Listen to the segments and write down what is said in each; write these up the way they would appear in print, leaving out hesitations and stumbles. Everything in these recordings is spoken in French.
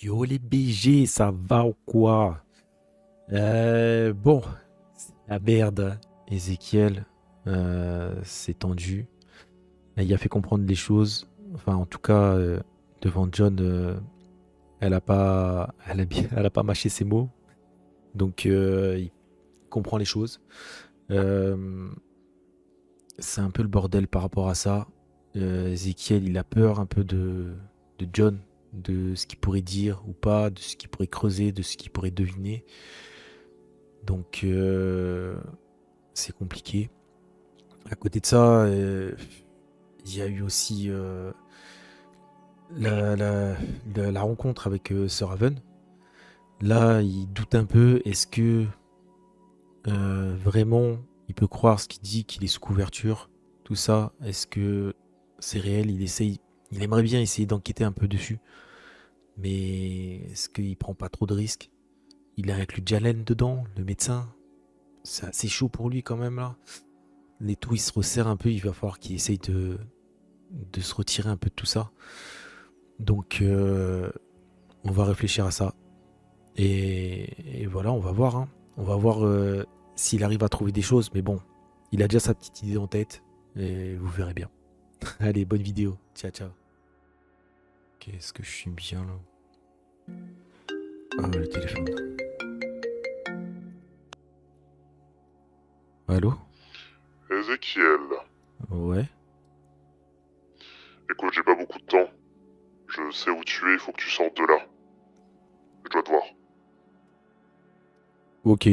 Yo les BG, ça va ou quoi? Bon, c'est la merde. Ezekiel s'est tendu. Il a fait comprendre les choses. Enfin, en tout cas, devant John, elle a pas mâché ses mots. Donc, il comprend les choses. Euh, c'est un peu le bordel par rapport à ça. Ezekiel, il a peur un peu de John, de ce qu'il pourrait dire ou pas, de ce qu'il pourrait creuser, de ce qu'il pourrait deviner. Donc, c'est compliqué. À côté de ça, il y a eu aussi la, la- la rencontre avec Sir Raven. Là, il doute un peu. Est-ce que vraiment il peut croire ce qu'il dit, qu'il est sous couverture, tout ça? Est-ce que c'est réel? Il aimerait bien essayer d'enquêter un peu dessus, mais est-ce qu'il prend pas trop de risques? Il a inclus Jalen dedans, le médecin. C'est assez chaud pour lui quand même là. Les taux ils se resserrent un peu. Il va falloir qu'il essaye de se retirer un peu de tout ça. Donc, on va réfléchir à ça. Et voilà, on va voir, hein. On va voir s'il arrive à trouver des choses. Mais bon, il a déjà sa petite idée en tête. Et vous verrez bien. Allez, bonne vidéo. Ciao, ciao. Qu'est-ce que je suis bien là? Ah, le téléphone. Allô? Ezekiel, Ouais. écoute, j'ai pas beaucoup de temps. Je sais où tu es, il faut que tu sortes de là. Je dois te voir. Ok.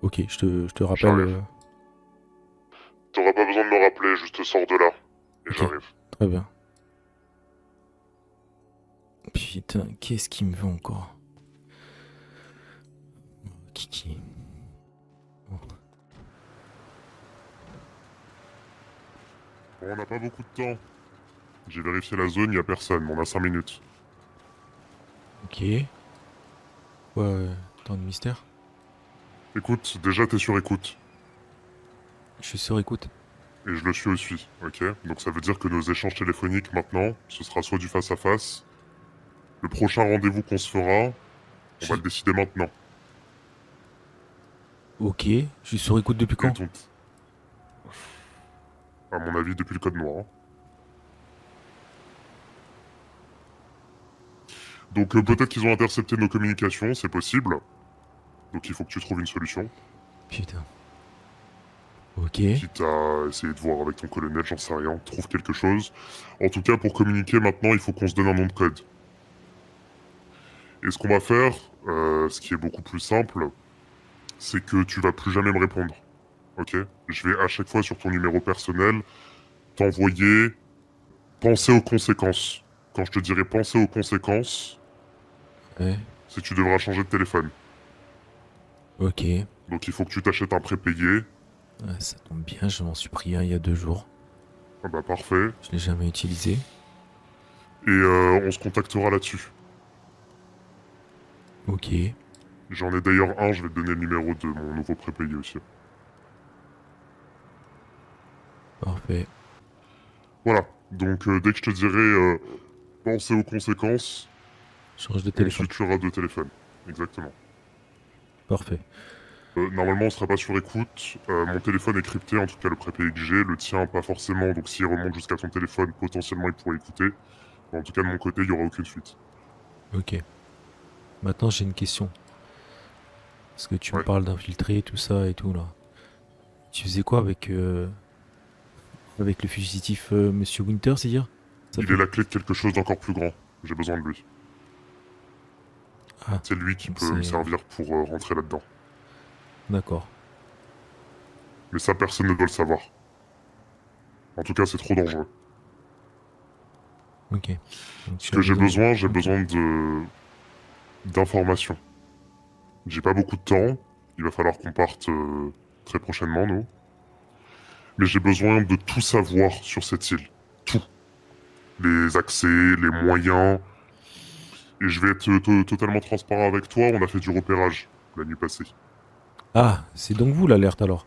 Ok, je te rappelle. J'arrive. T'auras pas besoin de me rappeler, juste sors de là. Et Ok, j'arrive. très bien. Putain, qu'est-ce qu'il me veut encore? Kiki. Bon, on n'a pas beaucoup de temps. J'ai vérifié la zone, y a personne, mais on a 5 minutes. Ok. Ouais, tant de mystère. Écoute, déjà t'es sur écoute. Je suis sur écoute. Et je le suis aussi, ok? Donc ça veut dire que nos échanges téléphoniques maintenant, ce sera soit du face à face. Le prochain rendez-vous qu'on se fera, on va Je- le décider maintenant. Ok, je suis sur écoute depuis Et quand? ton... À mon avis, depuis le code noir, hein. Donc Donc, peut-être qu'ils ont intercepté nos communications, c'est possible. Donc il faut que tu trouves une solution. putain. Ok. Quitte à essayer de voir avec ton colonel, j'en sais rien, trouve quelque chose. En tout cas, pour communiquer maintenant, il faut qu'on se donne un nom de code. Et ce qu'on va faire, ce qui est beaucoup plus simple, c'est que tu vas plus jamais me répondre. Ok? Je vais à chaque fois sur ton numéro personnel t'envoyer penser aux conséquences. Quand je te dirai penser aux conséquences, Ouais. c'est que tu devras changer de téléphone. Ok. Ouais, Donc il faut que tu t'achètes un prépayé. ça tombe bien, je m'en suis pris un il y a 2 jours. Ah bah parfait. Je l'ai jamais utilisé. Et on se contactera là-dessus. Ok. J'en ai d'ailleurs un, je vais te donner le numéro de mon nouveau prépayé aussi. Parfait. Voilà. Donc dès que je te dirai penser aux conséquences, Change de on téléphone. switchera de téléphone. Exactement. Parfait. Normalement, on sera pas sur écoute. Mon téléphone est crypté, en tout cas le prépayé que j'ai. Le tien, pas forcément. Donc s'il remonte jusqu'à ton téléphone, potentiellement il pourrait écouter. Mais en tout cas, de mon côté, il y aura aucune fuite. Ok. Maintenant, j'ai une question. Parce que tu me Ouais. parles d'infiltrer, tout ça et tout là. Tu faisais quoi avec le fugitif Monsieur Winter, c'est dire? Ça Il est fait. la clé de quelque chose d'encore plus grand. J'ai besoin de lui. Ah, C'est lui qui donc peut me c'est. servir pour rentrer là-dedans. D'accord. Mais ça, personne ne doit le savoir. En tout cas, c'est trop dangereux. Ok. Donc Ce tu as que besoin de. j'ai Ok. besoin de d'informations. J'ai pas beaucoup de temps. Il va falloir qu'on parte très prochainement, nous. Mais j'ai besoin de tout savoir sur cette île. Tout. Les accès, les moyens. Et je vais être totalement transparent avec toi. On a fait du repérage la nuit passée. Ah, c'est donc vous l'alerte alors?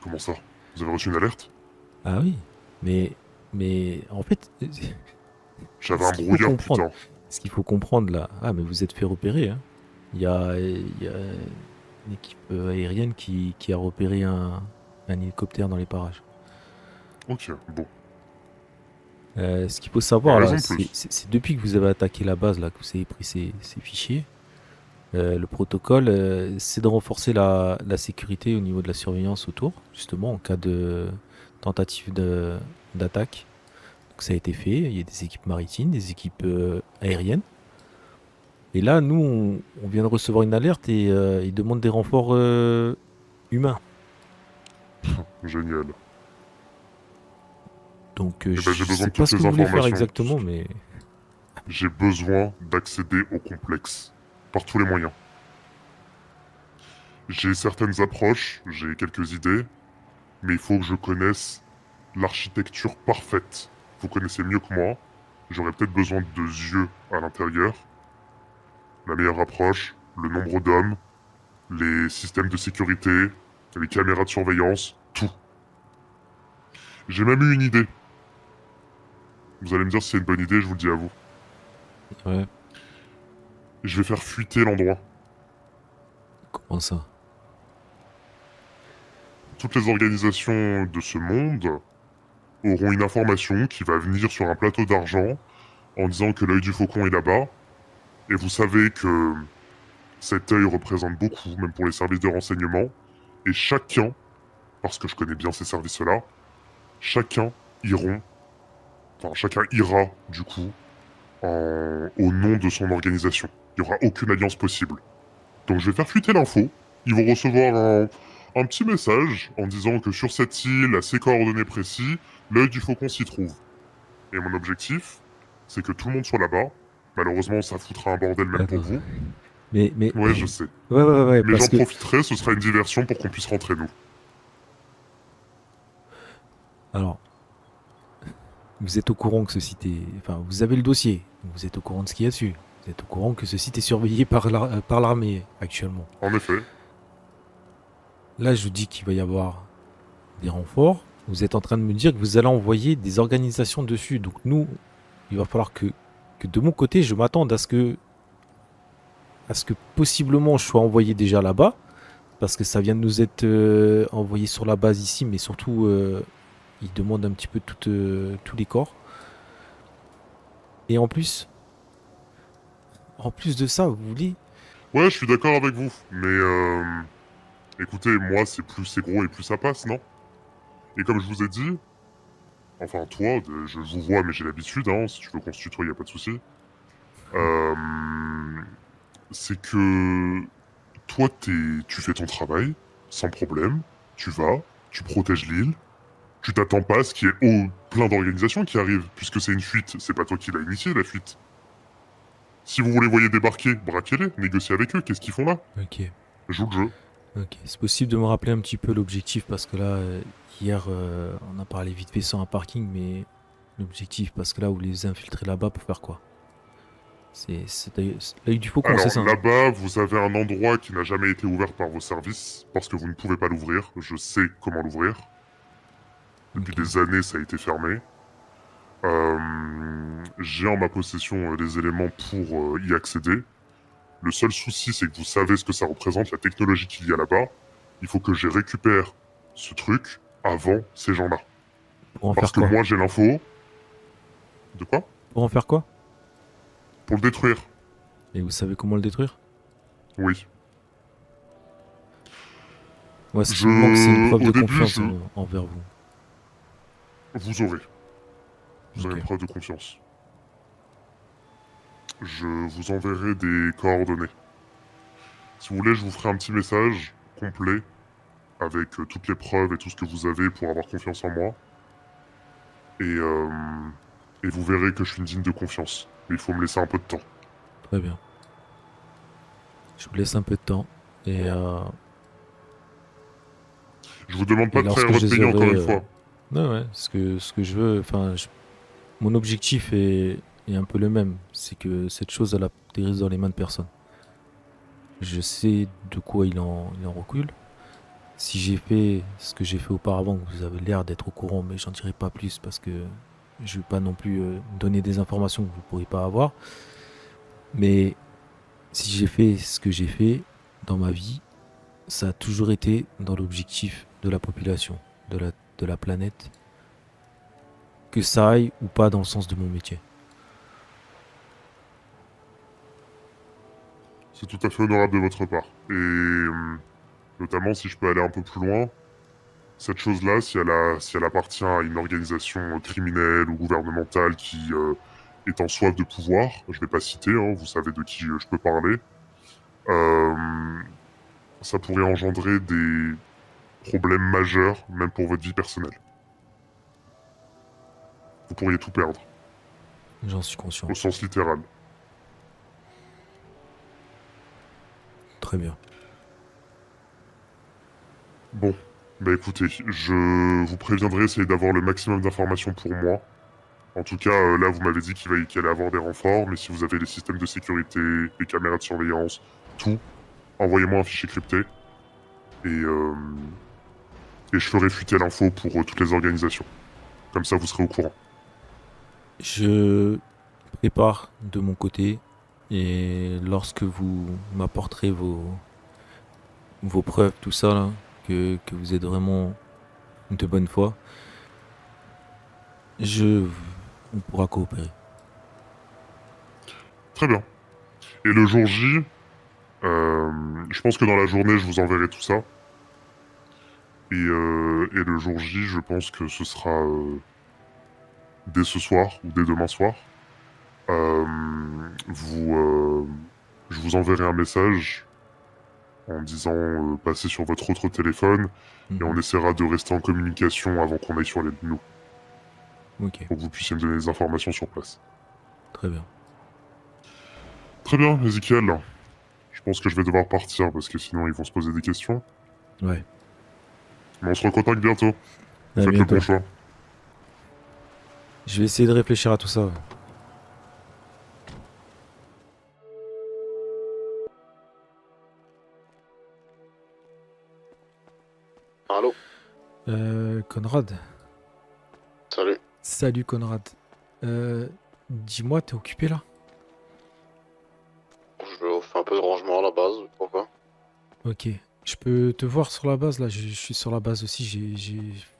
Comment ça? Vous avez reçu une alerte? Ah oui. Mais. Mais en fait. J'avais un Ce qu'il faut brouillard, comprendre, putain. ce qu'il faut comprendre là, ah mais vous êtes fait repérer, hein. Il y a une équipe aérienne qui a repéré un hélicoptère dans les parages. Ok, bon. Ce qu'il faut Bah, savoir là, raison de plus. c'est depuis que vous avez attaqué la base là que vous avez pris ces fichiers. Le protocole, c'est de renforcer la sécurité au niveau de la surveillance autour, justement en cas de tentative d'attaque. Donc ça a été fait. Il y a des équipes maritimes, des équipes aériennes. Et là, nous, on vient de recevoir une alerte et ils demandent des renforts humains. Génial. Donc Eh ben, j'ai je besoin sais de pas toutes ce que les vous voulez faire informations. exactement, mais J'ai besoin d'accéder au complexe. Par tous les moyens. J'ai certaines approches, j'ai quelques idées, mais il faut que je connaisse l'architecture parfaite. Vous connaissez mieux que moi. J'aurais peut-être besoin de yeux à l'intérieur. La meilleure approche, le nombre d'hommes, les systèmes de sécurité, les caméras de surveillance, tout. J'ai même eu une idée. Vous allez me dire si c'est une bonne idée, je vous le dis à vous. ouais, Je vais faire fuiter l'endroit. comment ça? Toutes les organisations de ce monde auront une information qui va venir sur un plateau d'argent en disant que l'œil du faucon est là-bas. Et vous savez que cet œil représente beaucoup, même pour les services de renseignement. Et chacun, parce que je connais bien ces services-là, chacun iront, enfin chacun ira du coup au nom de son organisation. Il n'y aura aucune alliance possible. Donc je vais faire fuiter l'info. Ils vont recevoir un petit message en disant que sur cette île, à ces coordonnées précises, l'œil du faucon s'y trouve. Et mon objectif, c'est que tout le monde soit là-bas. Malheureusement, ça foutra un bordel même pour D'accord. vous. Mais Ouais, je sais. ouais, Mais parce j'en que profiterai, ce sera une diversion pour qu'on puisse rentrer, nous. alors vous êtes au courant que ce site est, enfin vous avez le dossier, vous êtes au courant de ce qu'il y a dessus. Vous êtes au courant que ce site est surveillé par l'armée actuellement. En effet. Là, je vous dis qu'il va y avoir des renforts. Vous êtes en train de me dire que vous allez envoyer des organisations dessus. Donc nous, il va falloir que de mon côté, je m'attende à ce que possiblement je sois envoyé déjà là-bas. Parce que ça vient de nous être envoyé sur la base ici, mais surtout, ils demandent un petit peu tous les corps. Et en plus de ça, vous voulez... Ouais, je suis d'accord avec vous. Mais écoutez, moi, c'est plus c'est gros et plus ça passe, non? Et comme je vous ai dit, enfin toi, je vous vois, mais j'ai l'habitude, hein. Si tu veux qu'on se tutoie, y a pas de souci. Euh, c'est que toi, tu fais ton travail sans problème. Tu vas, tu protèges l'île. Tu t'attends pas à ce qu'il y ait plein d'organisations qui arrivent, puisque c'est une fuite. C'est pas toi qui l'as initié, la fuite. Si vous les voyez débarquer, braquez-les, négociez avec eux. Qu'est-ce qu'ils font là? Ok, Joue le jeu. ok. C'est possible de me rappeler un petit peu l'objectif parce que là, hier, on a parlé vite fait sur un parking, mais l'objectif, parce que là, vous les infiltrez là-bas pour faire quoi? C'est l'œil du faucon, c'est Alors ça, hein? là-bas, vous avez un endroit qui n'a jamais été ouvert par vos services, parce que vous ne pouvez pas l'ouvrir. Je sais comment l'ouvrir. Depuis Ok. des années, ça a été fermé. J'ai en ma possession les éléments pour y accéder. Le seul souci, c'est que vous savez ce que ça représente, la technologie qu'il y a là-bas. Il faut que je récupère ce truc avant ces gens-là. Pour en Parce faire que quoi? moi, j'ai l'info. De quoi? Pour en faire quoi? Pour le détruire. Et vous savez comment le détruire? Oui. Moi, ce qui me manque, c'est une preuve Au de début, confiance envers vous. vous aurez. Vous aurez Ok. une preuve de confiance. Je vous enverrai des coordonnées. Si vous voulez, je vous ferai un petit message complet avec toutes les preuves et tout ce que vous avez pour avoir confiance en moi. Et, et vous verrez que je suis une digne de confiance. Mais il faut me laisser un peu de temps. Très bien. Je vous laisse un peu de temps. Je vous demande Et pas de trahir lorsque je votre les pays aurai... encore une fois. ouais, ouais, ce que je veux... Enfin, mon objectif est un peu le même. C'est que cette chose, elle atterrisse dans les mains de personne. Je sais de quoi il en recule. Si j'ai fait ce que j'ai fait auparavant, vous avez l'air d'être au courant, mais j'en dirai pas plus parce que je vais pas non plus donner des informations que vous pourrez pas avoir. Mais si j'ai fait ce que j'ai fait dans ma vie, ça a toujours été dans l'objectif de la population, de la planète, que ça aille ou pas dans le sens de mon métier. C'est tout à fait honorable de votre part. Et notamment, si je peux aller un peu plus loin, cette chose-là, si elle appartient à une organisation criminelle ou gouvernementale qui est en soif de pouvoir, je vais pas citer, hein, vous savez de qui je peux parler, euh, ça pourrait engendrer des problèmes majeurs, même pour votre vie personnelle. Vous pourriez tout perdre, J'en suis conscient. au sens littéral. Très bien. Bon, bah écoutez, je vous préviendrai, essayer d'avoir le maximum d'informations pour moi. En tout cas, là, vous m'avez dit qu'il allait avoir des renforts, mais si vous avez les systèmes de sécurité, les caméras de surveillance, tout, envoyez-moi un fichier crypté. Et, et je ferai fuiter l'info pour toutes les organisations. Comme ça, vous serez au courant. Je prépare de mon côté et lorsque vous m'apporterez vos preuves, tout ça, là, que vous êtes vraiment de bonne foi, on pourra coopérer. Très bien. Et le jour J, je pense que dans la journée, je vous enverrai tout ça. Et le jour J, je pense que ce sera dès ce soir ou dès demain soir. Euh, je vous enverrai un message en disant passez sur votre autre téléphone et on essaiera de rester en communication avant qu'on aille sur les nous. Ok, Pour que vous puissiez me donner des informations sur place. très bien. Très bien, Ezekiel. Je pense que je vais devoir partir parce que sinon ils vont se poser des questions. Ouais, Mais on se recontacte bientôt. à Faites le bientôt. bon choix. Je vais essayer de réfléchir à tout ça. Allô? Conrad. Salut. Salut Conrad. Dis-moi, t'es occupé là? Je fais un peu de rangement à la base, pourquoi? Ok. Je peux te voir sur la base là. Je suis sur la base aussi.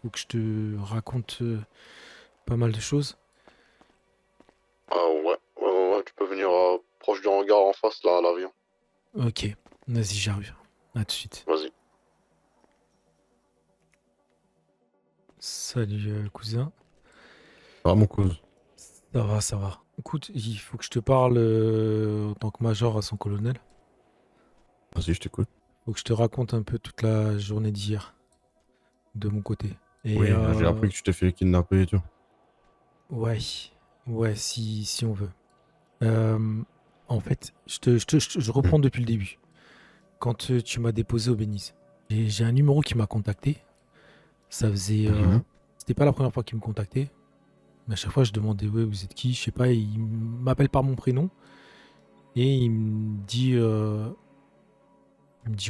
Faut que je te raconte pas mal de choses. Ah ouais, tu peux venir proche du hangar en face, là, à l'avion. Ok. Vas-y, j'arrive. À tout de suite. Vas-y. Salut cousin. Ah, mon cousin. Ça va, ça va. Écoute, il faut que je te parle en tant que major à son colonel. Vas-y, je t'écoute. Faut que je te raconte un peu toute la journée d'hier de mon côté. Et Oui, j'ai appris que tu t'es fait kidnapper et tout. ouais, ouais, si on veut. Euh, En fait, je reprends depuis le début. Quand tu m'as déposé au Belize, j'ai un numéro qui m'a contacté. Ça faisait, Mhm. c'était pas la première fois qu'il me contactait, mais à chaque fois je demandais ouais vous êtes qui, je sais pas, et il m'appelle par mon prénom et il me dit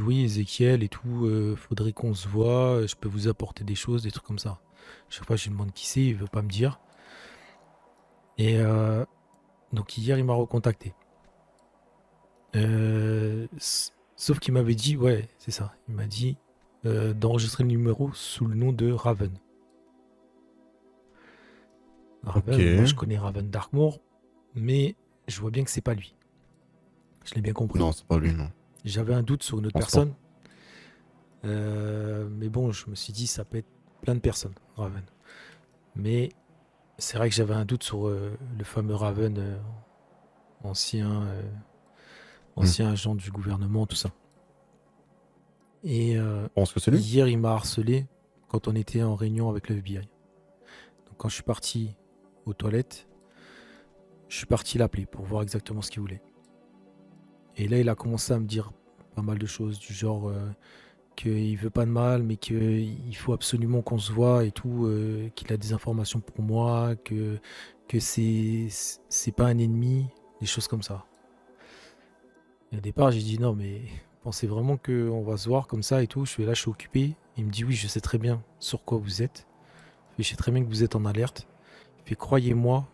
oui Ezekiel et tout, faudrait qu'on se voit, je peux vous apporter des choses, des trucs comme ça. Chaque fois je lui demande qui c'est, il veut pas me dire. Et donc hier il m'a recontacté. Sauf qu'il m'avait dit, ouais, c'est ça. Il m'a dit d'enregistrer le numéro sous le nom de Raven. Raven, moi je Ok. connais Raven Darkmoor, mais je vois bien que c'est pas lui. Je l'ai bien compris. Non, c'est pas lui, non. J'avais un doute sur une autre Je pense pas. personne, mais bon, je me suis dit ça peut être plein de personnes, Raven. Mais c'est vrai que j'avais un doute sur le fameux Raven, ancien, ancien agent du gouvernement, tout ça. Et Je pense que c'est lui. hier, il m'a harcelé quand on était en réunion avec le FBI. Donc, quand je suis parti aux toilettes, je suis parti l'appeler pour voir exactement ce qu'il voulait. Et là, il a commencé à me dire pas mal de choses, du genre qu'il veut pas de mal, mais qu'il faut absolument qu'on se voit et tout, qu'il a des informations pour moi, que c'est pas un ennemi, des choses comme ça. Et au départ, j'ai dit non, mais pensez vraiment qu'on va se voir comme ça et tout. Je suis là, je suis occupé. Il me dit oui, je sais très bien sur quoi vous êtes. Je sais très bien que vous êtes en alerte. fait croyez-moi,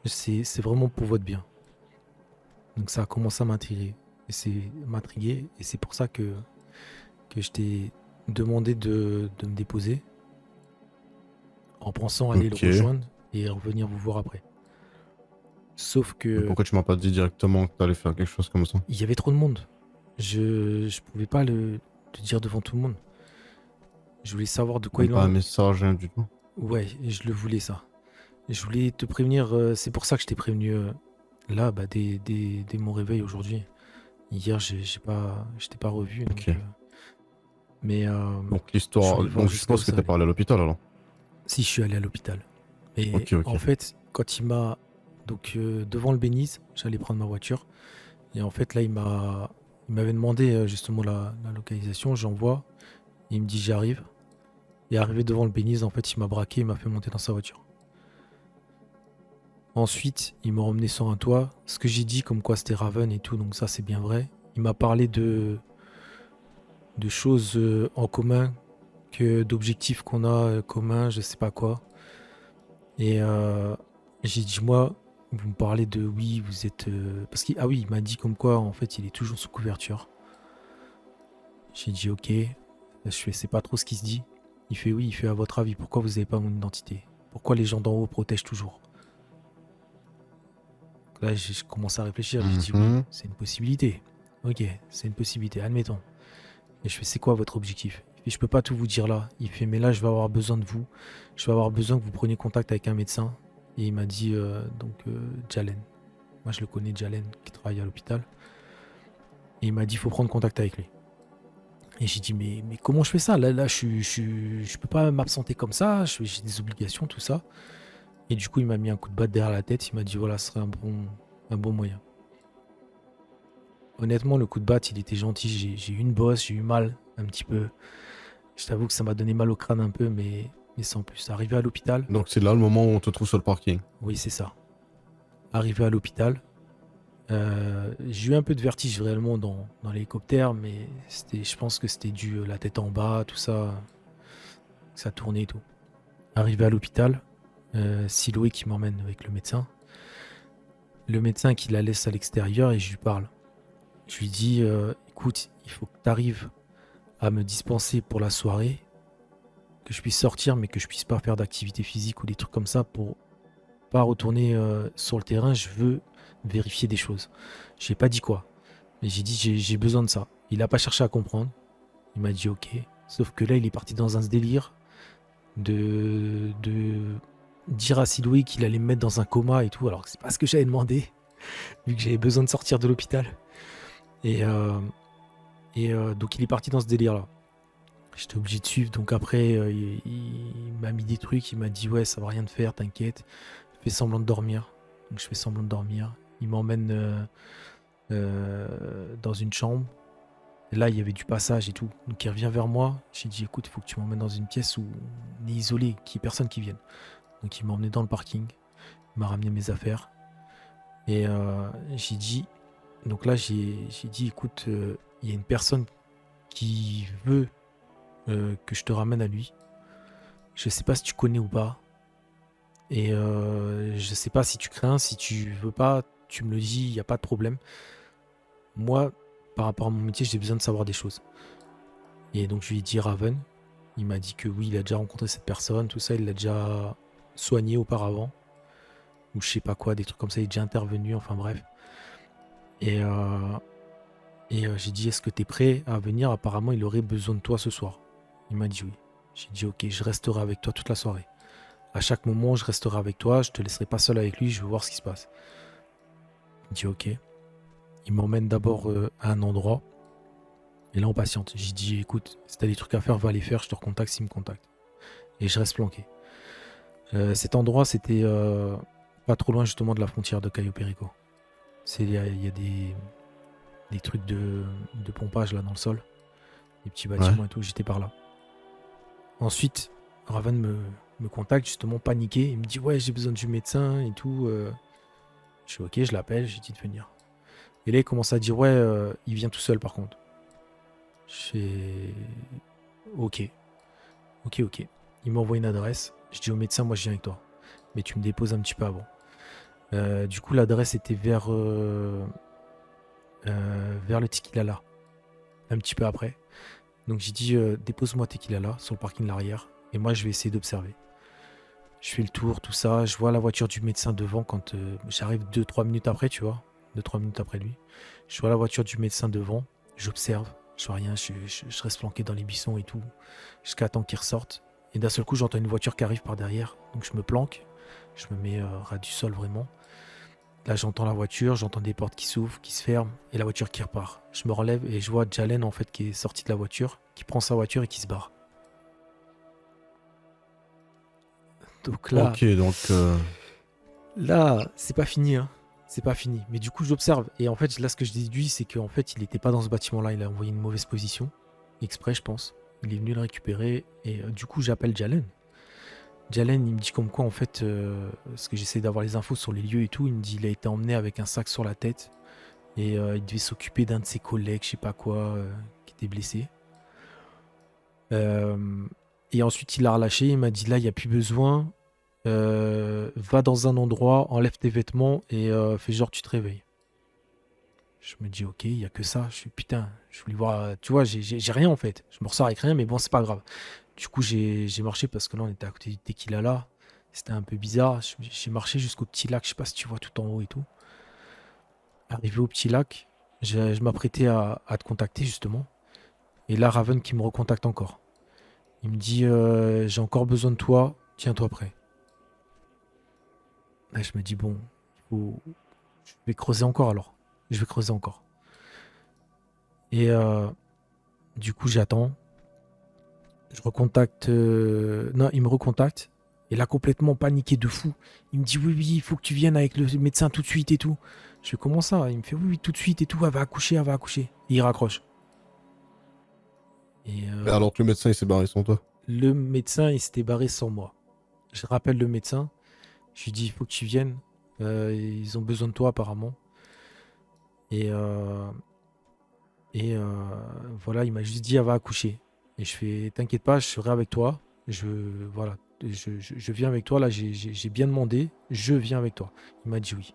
c'est vraiment pour votre bien. Donc ça a commencé à m'intriguer et c'est pour ça que je t'ai demandé de me déposer en pensant aller le Ok. rejoindre et revenir vous voir après. Sauf Mais que pourquoi tu m'as pas dit directement que t'allais faire quelque chose comme ça? il y avait trop de monde. Je pouvais pas le dire devant tout le monde. Je voulais savoir de quoi Même il pas un en... message, rien du tout. Ouais, je le voulais ça. Je voulais te prévenir, c'est pour ça que je t'ai prévenu là, bah, dès mon réveil aujourd'hui. Hier, je t'ai pas revu, Ok. donc, mais Donc je l'histoire... voulais voir Donc je jusqu'à où suppose que ça t'es allait. pas allé à l'hôpital alors. Si je suis allé à l'hôpital. Et Ok, ok. en fait, quand il m'a donc devant le Béniz, j'allais prendre ma voiture. Et en fait, là, il m'avait demandé justement la localisation. J'envoie. Il me dit j'arrive. Et arrivé devant le Béniz, en fait, il m'a braqué, il m'a fait monter dans sa voiture. Ensuite, il m'a emmené sur un toit. Ce que j'ai dit, comme quoi c'était Raven et tout, donc ça c'est bien vrai. Il m'a parlé de choses en commun, que d'objectifs qu'on a communs, je sais pas quoi. Et j'ai dit moi, vous me parlez de oui, vous êtes parce qu'il ah oui, il m'a dit comme quoi en fait il est toujours sous couverture. J'ai dit ok. Je fais c'est pas trop ce qui se dit. Il fait oui, il fait à votre avis pourquoi vous avez pas mon identité? Pourquoi les gens d'en haut protègent toujours? Là, je commence à réfléchir. J'ai dit oui, Mhm. c'est une possibilité. Ok, c'est une possibilité, admettons. Et je fais, c'est quoi votre objectif? Il fait, je peux pas tout vous dire là. Il fait, mais là, je vais avoir besoin de vous. Je vais avoir besoin que vous preniez contact avec un médecin. Et il m'a dit, Jalen. Moi, je le connais, Jalen, qui travaille à l'hôpital. Et il m'a dit, il faut prendre contact avec lui. Et j'ai dit, mais comment je fais ça? Là, je peux pas m'absenter comme ça. J'ai des obligations, tout ça. Et du coup, il m'a mis un coup de batte derrière la tête. Il m'a dit, voilà, ce serait un bon moyen. Honnêtement, le coup de batte, il était gentil. J'ai eu une bosse, j'ai eu mal un petit peu. Je t'avoue que ça m'a donné mal au crâne un peu, mais sans plus. Arrivé à l'hôpital, Donc c'est là le moment où on te trouve sur le parking. oui, c'est ça. Arrivé à l'hôpital, j'ai eu un peu de vertige réellement dans l'hélicoptère, mais je pense que c'était dû la tête en bas, tout ça, ça tournait et tout. Arrivé à l'hôpital, Siloué qui m'emmène avec le médecin. Le médecin qui la laisse à l'extérieur et je lui parle. Je lui dis, écoute, il faut que tu arrives à me dispenser pour la soirée, que je puisse sortir, mais que je puisse pas faire d'activité physique ou des trucs comme ça pour pas retourner sur le terrain. Je veux vérifier des choses. J'ai pas dit quoi, mais j'ai dit j'ai besoin de ça. Il a pas cherché à comprendre. Il m'a dit ok. Sauf que là, il est parti dans un délire de dire à Siloué qu'il allait me mettre dans un coma et tout, alors que c'est pas ce que j'avais demandé, vu que j'avais besoin de sortir de l'hôpital. Et donc il est parti dans ce délire-là. J'étais obligé de suivre. Donc après, il m'a mis des trucs. Il m'a dit ouais, ça va rien te faire, t'inquiète. Fais semblant de dormir. Donc je fais semblant de dormir. Il m'emmène dans une chambre. Et là, il y avait du passage et tout. Donc il revient vers moi. J'ai dit écoute, il faut que tu m'emmènes dans une pièce où on est isolé, qu'il n'y ait personne qui vienne. Donc il m'a emmené dans le parking. Il m'a ramené mes affaires. Et j'ai dit... Donc là, j'ai dit écoute, il y a une personne qui veut que je te ramène à lui. Je sais pas si tu connais ou pas. Et je sais pas si tu crains, si tu veux pas, tu me le dis, il n'y a pas de problème. Moi, par rapport à mon métier, j'ai besoin de savoir des choses. Et donc je lui ai dit Raven. Il m'a dit que oui, il a déjà rencontré cette personne, tout ça, il l'a déjà soigné auparavant. Ou je sais pas quoi, des trucs comme ça, il est déjà intervenu, enfin bref. Et j'ai dit est-ce que tu es prêt à venir? Apparemment, il aurait besoin de toi ce soir. Il m'a dit oui. J'ai dit ok, je resterai avec toi toute la soirée. À chaque moment, je resterai avec toi, je te laisserai pas seul avec lui, je veux voir ce qui se passe. Il dit ok. Il m'emmène d'abord à un endroit. Et là, on patiente. J'ai dit écoute, si t'as des trucs à faire, va les faire, je te recontacte s'il me contacte. Et je reste planqué. Cet endroit, c'était pas trop loin justement de la frontière de Cayo Perico. Il y a des trucs de pompage là dans le sol. Des petits bâtiments et tout, j'étais par là. Ensuite, Raven me contacte, justement paniqué. Il me dit ouais, j'ai besoin du médecin et tout. Je suis ok, je l'appelle, j'ai dit de venir. Et là, il commence à dire ouais, il vient tout seul par contre. Je fais ok. Il m'envoie une adresse. Je dis au médecin, moi je viens avec toi. mais tu me déposes un petit peu avant. Du coup, l'adresse était vers le Tequila, un petit peu après. Donc j'ai dit dépose-moi Tequila sur le parking de l'arrière et moi je vais essayer d'observer. Je fais le tour, tout ça, je vois la voiture du médecin devant quand j'arrive 2-3 minutes après, tu vois, 2-3 minutes après lui. Je vois la voiture du médecin devant, j'observe, je vois rien, je reste planqué dans les buissons et tout, jusqu'à temps qu'il ressorte. Et d'un seul coup j'entends une voiture qui arrive par derrière, donc je me planque, je me mets ras du sol vraiment. Là, j'entends la voiture, j'entends des portes qui s'ouvrent, qui se ferment, et la voiture qui repart. Je me relève et je vois Jalen, en fait, qui est sorti de la voiture, qui prend sa voiture et qui se barre. Donc là, Ok, donc. là, c'est pas fini, hein. C'est pas fini. Mais du coup, j'observe. Et en fait, là, ce que je déduis, c'est qu'en fait, il était pas dans ce bâtiment-là. Il a envoyé une mauvaise position. Exprès, je pense. Il est venu le récupérer. Et du coup, j'appelle Jalen. Jalen, il me dit comme quoi, en fait, parce que j'essaie d'avoir les infos sur les lieux et tout, il me dit il a été emmené avec un sac sur la tête et il devait s'occuper d'un de ses collègues, je sais pas quoi, qui était blessé. Et ensuite, il l'a relâché, il m'a dit là, il n'y a plus besoin, va dans un endroit, enlève tes vêtements et fais genre tu te réveilles. Je me dis ok, il n'y a que ça. Je suis putain, je voulais voir, tu vois, j'ai rien en fait. Je me ressors avec rien, mais bon, c'est pas grave. Du coup, j'ai marché parce que là, on était à côté du Tequila là. C'était un peu bizarre. J'ai marché jusqu'au petit lac. Je sais pas si tu vois tout en haut et tout. Arrivé au petit lac, je m'apprêtais à te contacter justement. Et là, Raven qui me recontacte encore. Il me dit j'ai encore besoin de toi. Tiens-toi prêt. Là, je me dis bon, je vais creuser encore alors. Je vais creuser encore. Et du coup, j'attends. Je recontacte. Non, il me recontacte. Et là, complètement paniqué de fou. Il me dit oui, oui, il faut que tu viennes avec le médecin tout de suite et tout. Je fais comment ça? Il me fait oui, oui, tout de suite et tout. Elle va accoucher, elle va accoucher. Et il raccroche. Et Alors que le médecin il s'est barré sans toi. le médecin, il s'était barré sans moi. Je rappelle le médecin. Je lui dis il faut que tu viennes. Ils ont besoin de toi apparemment. Et, euh, et voilà, il m'a juste dit elle va accoucher. Et je fais t'inquiète pas, je serai avec toi. Voilà, je viens avec toi. Là, j'ai bien demandé. Je viens avec toi. Il m'a dit oui.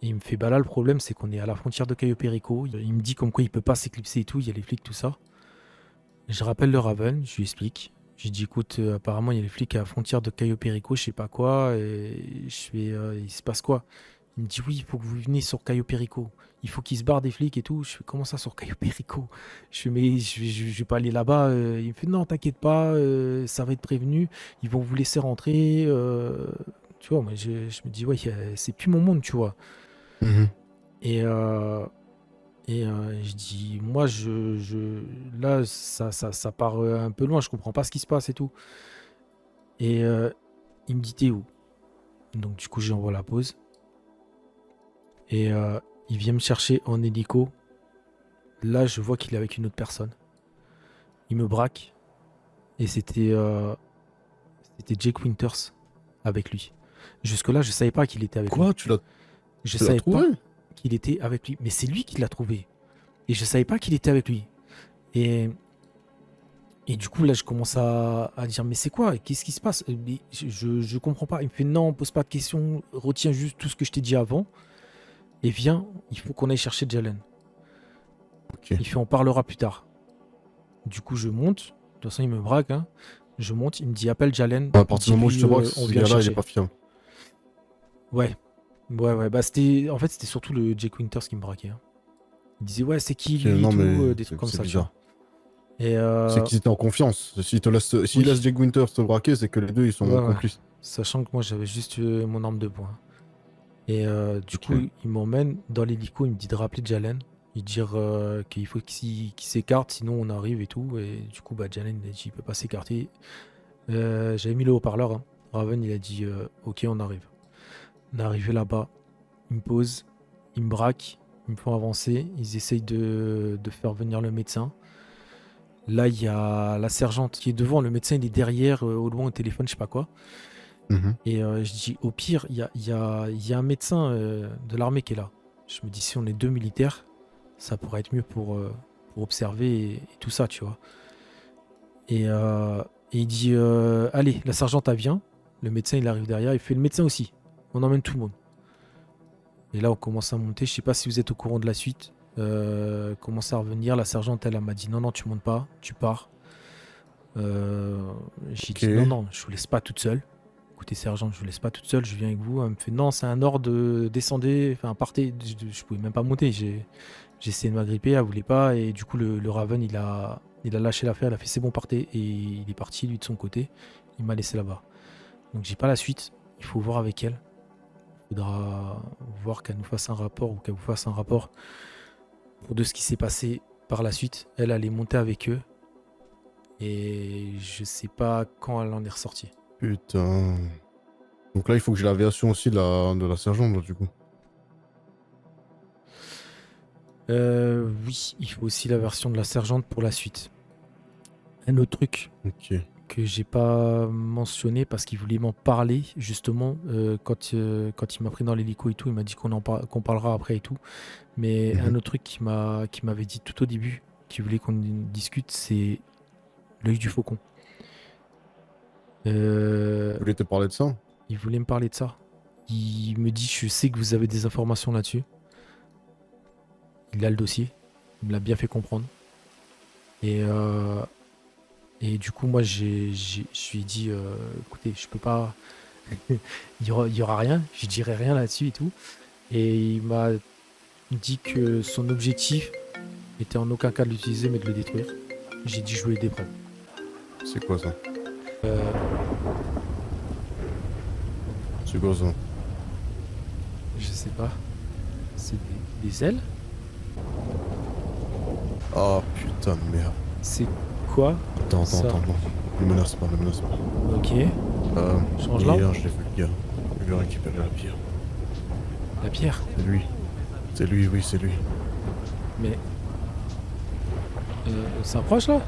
Et il me fait bah là, le problème, c'est qu'on est à la frontière de Cayo Perico. Il me dit comme quoi il peut pas s'éclipser et tout. Il y a les flics, tout ça. Je rappelle le Raven, je lui explique. Je lui dis écoute, apparemment, il y a les flics à la frontière de Cayo Perico, je sais pas quoi. Et je fais il se passe quoi? Il me dit oui, il faut que vous veniez sur Cayo Perico. Il faut qu'ils se barrent des flics et tout. Je fais comment ça sur Cayo Perico? Je fais mais je vais pas aller là-bas. Il me fait non, t'inquiète pas, ça va être prévenu. Ils vont vous laisser rentrer. Tu vois, moi je me dis ouais, c'est plus mon monde, tu vois. Mhm. Et, je dis moi là ça part un peu loin. Je comprends pas ce qui se passe et tout. Et il me dit t'es où? Donc du coup j'envoie la pause. Et il vient me chercher en hélico. Là, je vois qu'il est avec une autre personne. Il me braque. Et c'était Jake Winters avec lui. Jusque-là, je savais pas qu'il était avec lui. Quoi? Tu l'as Je tu l'as savais trouvé? pas qu'il était avec lui. Mais c'est lui qui l'a trouvé. Et je savais pas qu'il était avec lui. Et, et du coup, là, je commence à dire, mais c'est quoi? Qu'est-ce qui se passe? Mais je comprends pas. Il me fait, non, pose pas de questions. Retiens juste tout ce que je t'ai dit avant. Et viens, il faut qu'on aille chercher Jalen. Ok. Il fait on parlera plus tard. Du coup, je monte. De toute façon, il me braque. Hein. Je monte. Il me dit appelle Jalen. À partir du moment où je te Dis-lui, braque, on ce vient le gars-là, il est chercher. pas fiable. Ouais. Ouais. Bah, en fait, c'était surtout le Jake Winters qui me braquait. Hein. Il disait ouais, c'est qui Ok, lui et non, tout. mais Des trucs comme c'est ça, tu vois. bizarre. Et C'est qu'ils étaient en confiance. S'il oui. laisse Jake Winters te braquer, c'est que les deux, ils sont Ouais. complices. Sachant que moi, j'avais juste mon arme de poing. Et du Ok. coup, il m'emmène dans l'hélico. Il me dit de rappeler Jalen. Il dit qu'il faut qu'il s'écarte, sinon on arrive et tout. Et du coup, bah, Jalen, il a dit il peut pas s'écarter. J'avais mis le haut-parleur. Hein. Raven, il a dit ok, on arrive. On est arrivé là-bas. Ils me posent, ils me braquent, ils me font avancer. Ils essayent de faire venir le médecin. Là, il y a la sergente qui est devant. Le médecin, il est derrière, au loin, au téléphone, je sais pas quoi. Mhm. Et je dis au pire, il y a un médecin de l'armée qui est là. Je me dis si on est deux militaires, ça pourrait être mieux pour observer et tout ça, tu vois. Et il dit allez, la sergente elle vient. Le médecin, il arrive derrière. Il fait le médecin aussi. On emmène tout le monde. Et là, on commence à monter. Je sais pas si vous êtes au courant de la suite. Commence à revenir. La sergente, elle m'a dit non, non, tu montes pas. Tu pars. J'ai dit non, non, je vous laisse pas toute seule. Écoutez, sergente, je vous laisse pas toute seule. Je viens avec vous. Elle me fait non, c'est un ordre. Descendez. Enfin, partez. Je pouvais même pas monter. J'ai essayé de m'agripper. Elle voulait pas. Et du coup, le Raven, il a lâché l'affaire. Il a fait c'est bon, partez. Et il est parti, lui, de son côté. Il m'a laissé là-bas. Donc, j'ai pas la suite. Il faut voir avec elle. Il faudra voir qu'elle nous fasse un rapport ou qu'elle vous fasse un rapport de ce qui s'est passé par la suite. Elle est montée avec eux. Et je sais pas quand elle en est ressortie. Putain. Donc là, il faut que j'ai la version aussi de la sergente, là, du coup. Oui, il faut aussi la version de la sergente pour la suite. Un autre truc Ok. que j'ai pas mentionné parce qu'il voulait m'en parler justement quand il m'a pris dans l'hélico et tout, il m'a dit qu'on parlera après et tout. Mais un autre truc qui m'avait dit tout au début, qui voulait qu'on discute, c'est l'œil du faucon. Tu voulais te parler de ça? Il voulait me parler de ça. Il me dit, je sais que vous avez des informations là-dessus. Il a le dossier. Il me l'a bien fait comprendre. Et du coup, moi, je lui ai dit, écoutez, je peux pas... il y aura rien. Je dirai rien là-dessus et tout. Et il m'a dit que son objectif était en aucun cas de l'utiliser, mais de le détruire. J'ai dit, je veux aider prendre. C'est quoi ça? Euh, C'est quoi ça? je sais pas. C'est des ailes? Ah putain de merde. C'est quoi? Attends. Ça. Ne menace pas. Ok. Change hier, l'arme. je l'ai vu le gars. Je lui ai récupéré la pierre. La pierre. C'est lui. C'est lui, oui, c'est lui. Mais... on s'approche là?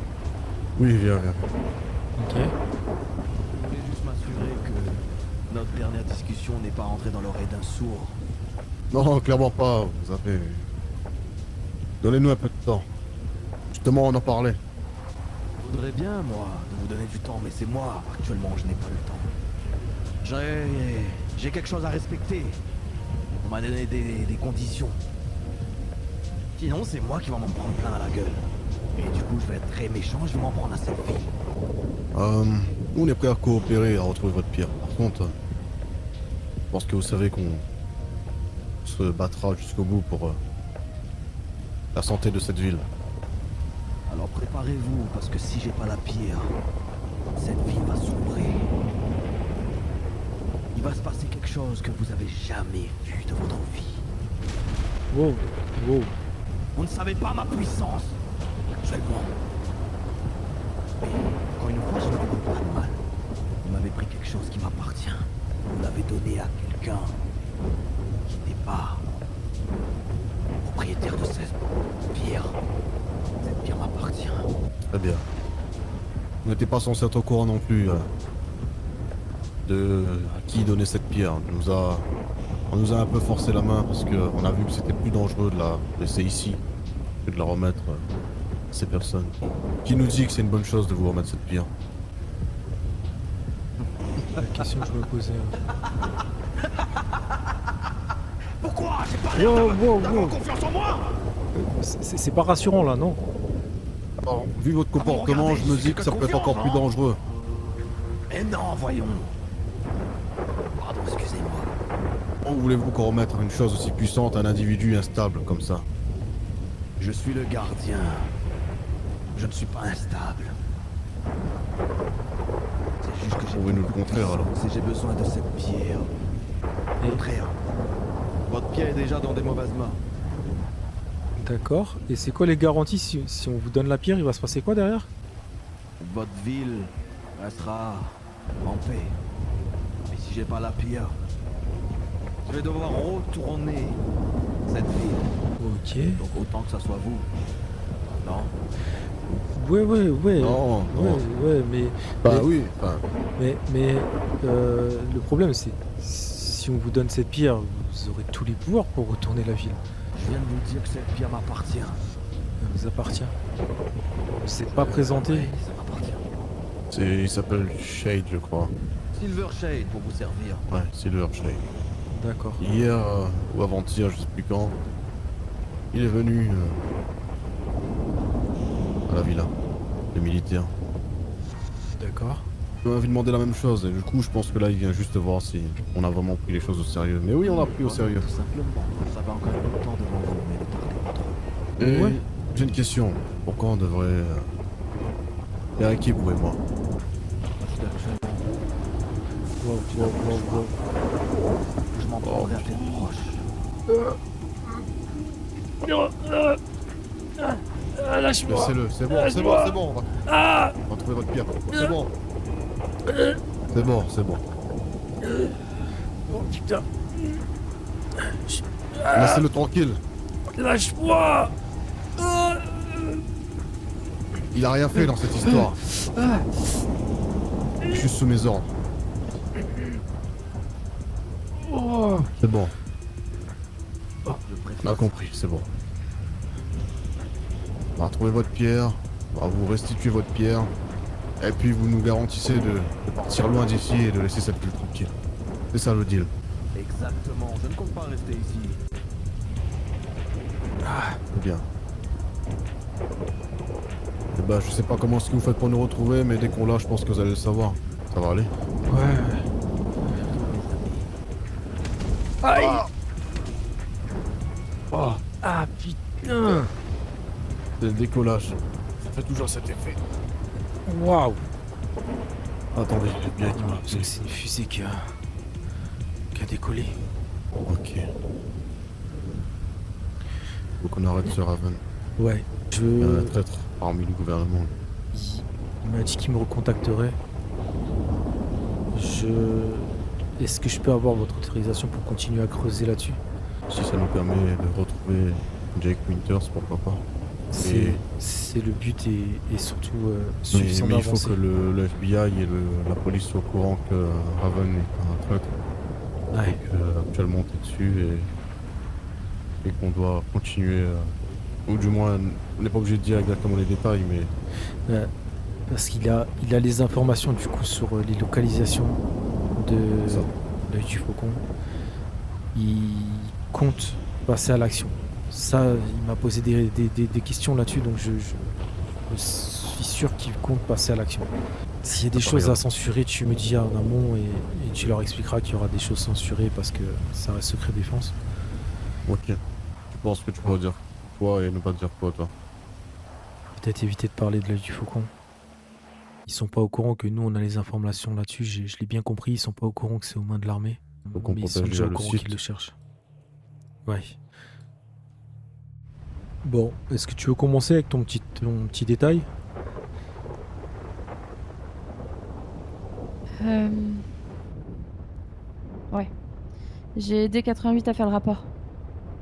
Oui, viens. Ok. Je voulais juste m'assurer que notre dernière discussion n'est pas rentrée dans l'oreille d'un sourd. Non, clairement pas. Vous avez... Donnez-nous un peu de temps. Justement, on en parlait. Je voudrais bien, moi, de vous donner du temps, mais c'est moi, actuellement, je n'ai pas le temps. J'ai quelque chose à respecter. On m'a donné des conditions. Sinon, c'est moi qui vais m'en prendre plein à la gueule. Et du coup, je vais être très méchant, je vais m'en prendre à cette fille. Nous, on est prêts à coopérer, à retrouver votre pierre. Par contre, je pense que vous savez qu'on se battra jusqu'au bout pour la santé de cette ville. Alors préparez-vous, parce que si j'ai pas la pierre, cette ville va sombrer. Il va se passer quelque chose que vous avez jamais vu de votre vie. Wow. Vous ne savez pas ma puissance, actuellement. Mais encore une fois, je ne vous veux pas de mal. Vous m'avez pris quelque chose qui m'appartient. Vous l'avez donné à quelqu'un qui n'est pas propriétaire de cette pierre. Cette pierre m'appartient. Très bien. On n'était pas censé être au courant non plus de à qui donner cette pierre. On nous a un peu forcé la main parce qu'on a vu que c'était plus dangereux de la laisser ici que de la remettre à ces personnes. Qui nous dit que c'est une bonne chose de vous remettre cette pierre? La question que je me posais. Pourquoi j'ai pas l'air d'avoir confiance en moi? C'est pas rassurant là, non? Alors, vu votre comportement, regardez, je me dis c'est que que ça peut être confiance, encore plus non? dangereux. Mais non, voyons. Pardon, excusez-moi. Comment voulez-vous qu'on remette une chose aussi puissante à un individu instable comme ça? Je suis le gardien. Je ne suis pas instable. C'est juste que j'ai... Prouvez-nous le contraire alors. Si j'ai besoin de cette pierre. Au contraire. Votre pierre est déjà dans des mauvaises mains. D'accord. Et c'est quoi les garanties si on vous donne la pierre, il va se passer quoi derrière? Votre ville restera en paix. Mais si j'ai pas la pierre, je vais devoir retourner cette ville. Ok. Donc autant que ça soit vous. Non? Ouais. Non, non. Ouais, mais... Bah mais- oui, enfin, Mais le problème, c'est si on vous donne cette pierre, vous aurez tous les pouvoirs pour retourner la ville. Je viens de vous dire que cette pierre m'appartient. Elle vous appartient. Vous s'est pas présenté. Ouais, ça m'appartient. il s'appelle Shade, je crois. Silvershade pour vous servir. Ouais, Silvershade. D'accord. Hier ou avant-hier, je sais plus quand, il est venu à la villa, le militaire. D'accord. Il m'avait demandé la même chose et du coup je pense que là il vient juste voir si on a vraiment pris les choses au sérieux. Mais oui, on a pris au sérieux. Tout simplement. Ça va encore longtemps devant vous, mais ne tardez pas trop. Et Ouais. j'ai une question. Pourquoi on devrait faire équipe, vous et moi? Parce qu'actuellement, Wow. je m'en prendrai à tes proches. Lâche-moi. Laissez-le, c'est bon, c'est bon, c'est bon. On va trouver votre pierre. C'est bon. C'est bon, c'est bon. Oh putain. Laissez-le tranquille. Lâche-moi. Il a rien fait dans cette histoire. Je suis sous mes ordres. C'est bon, Je on préfère a compris, c'est bon. On va retrouver votre pierre, on va vous restituer votre pierre, et puis vous nous garantissez de partir loin d'ici et de laisser cette ville tranquille. C'est ça le deal. exactement. Je ne compte pas rester ici. C'est bien. Et bah je sais pas comment est-ce que vous faites pour nous retrouver, mais dès qu'on l'a, je pense que vous allez le savoir. Ça va aller? Ouais. Aïe. Oh. Ah putain. C'est le décollage. Ça fait toujours cet effet. Waouh. Attendez, j'ai bien dit Parce que c'est une fusée qui a décollé. Ok. Faut qu'on arrête ce Raven. Ouais. Il y a un traître parmi le gouvernement. Il m'a dit qu'il me recontacterait. Est-ce que je peux avoir votre autorisation pour continuer à creuser là-dessus? Si ça nous permet de retrouver Jake Winters, pourquoi pas. C'est le but et surtout Mais, suffisamment mais il faut avancé. que le FBI et la police soient au courant que Raven est un traître. Ouais. Et qu'actuellement on est dessus et qu'on doit continuer. Ou du moins, on n'est pas obligé de dire exactement les détails, mais Parce qu'il a les informations du coup sur les localisations de Ça. l'œil du faucon. Il compte passer à l'action. Ça, il m'a posé des questions là-dessus, donc je suis sûr qu'il compte passer à l'action. S'il y a des D'accord, choses à regarde. censurer, tu me dis en amont et tu leur expliqueras qu'il y aura des choses censurées parce que ça reste secret défense. ok. Tu penses que tu peux dire quoi et ne pas dire quoi, toi? Peut-être éviter de parler de l'œil du faucon. Ils sont pas au courant que nous on a les informations là-dessus, je l'ai bien compris, ils sont pas au courant que c'est aux mains de l'armée. Faut qu'on Mais ils sont protège déjà au le courant site. qu'ils le cherchent. Ouais. Bon, est-ce que tu veux commencer avec ton petit détail? Ouais. J'ai aidé 88 à faire le rapport.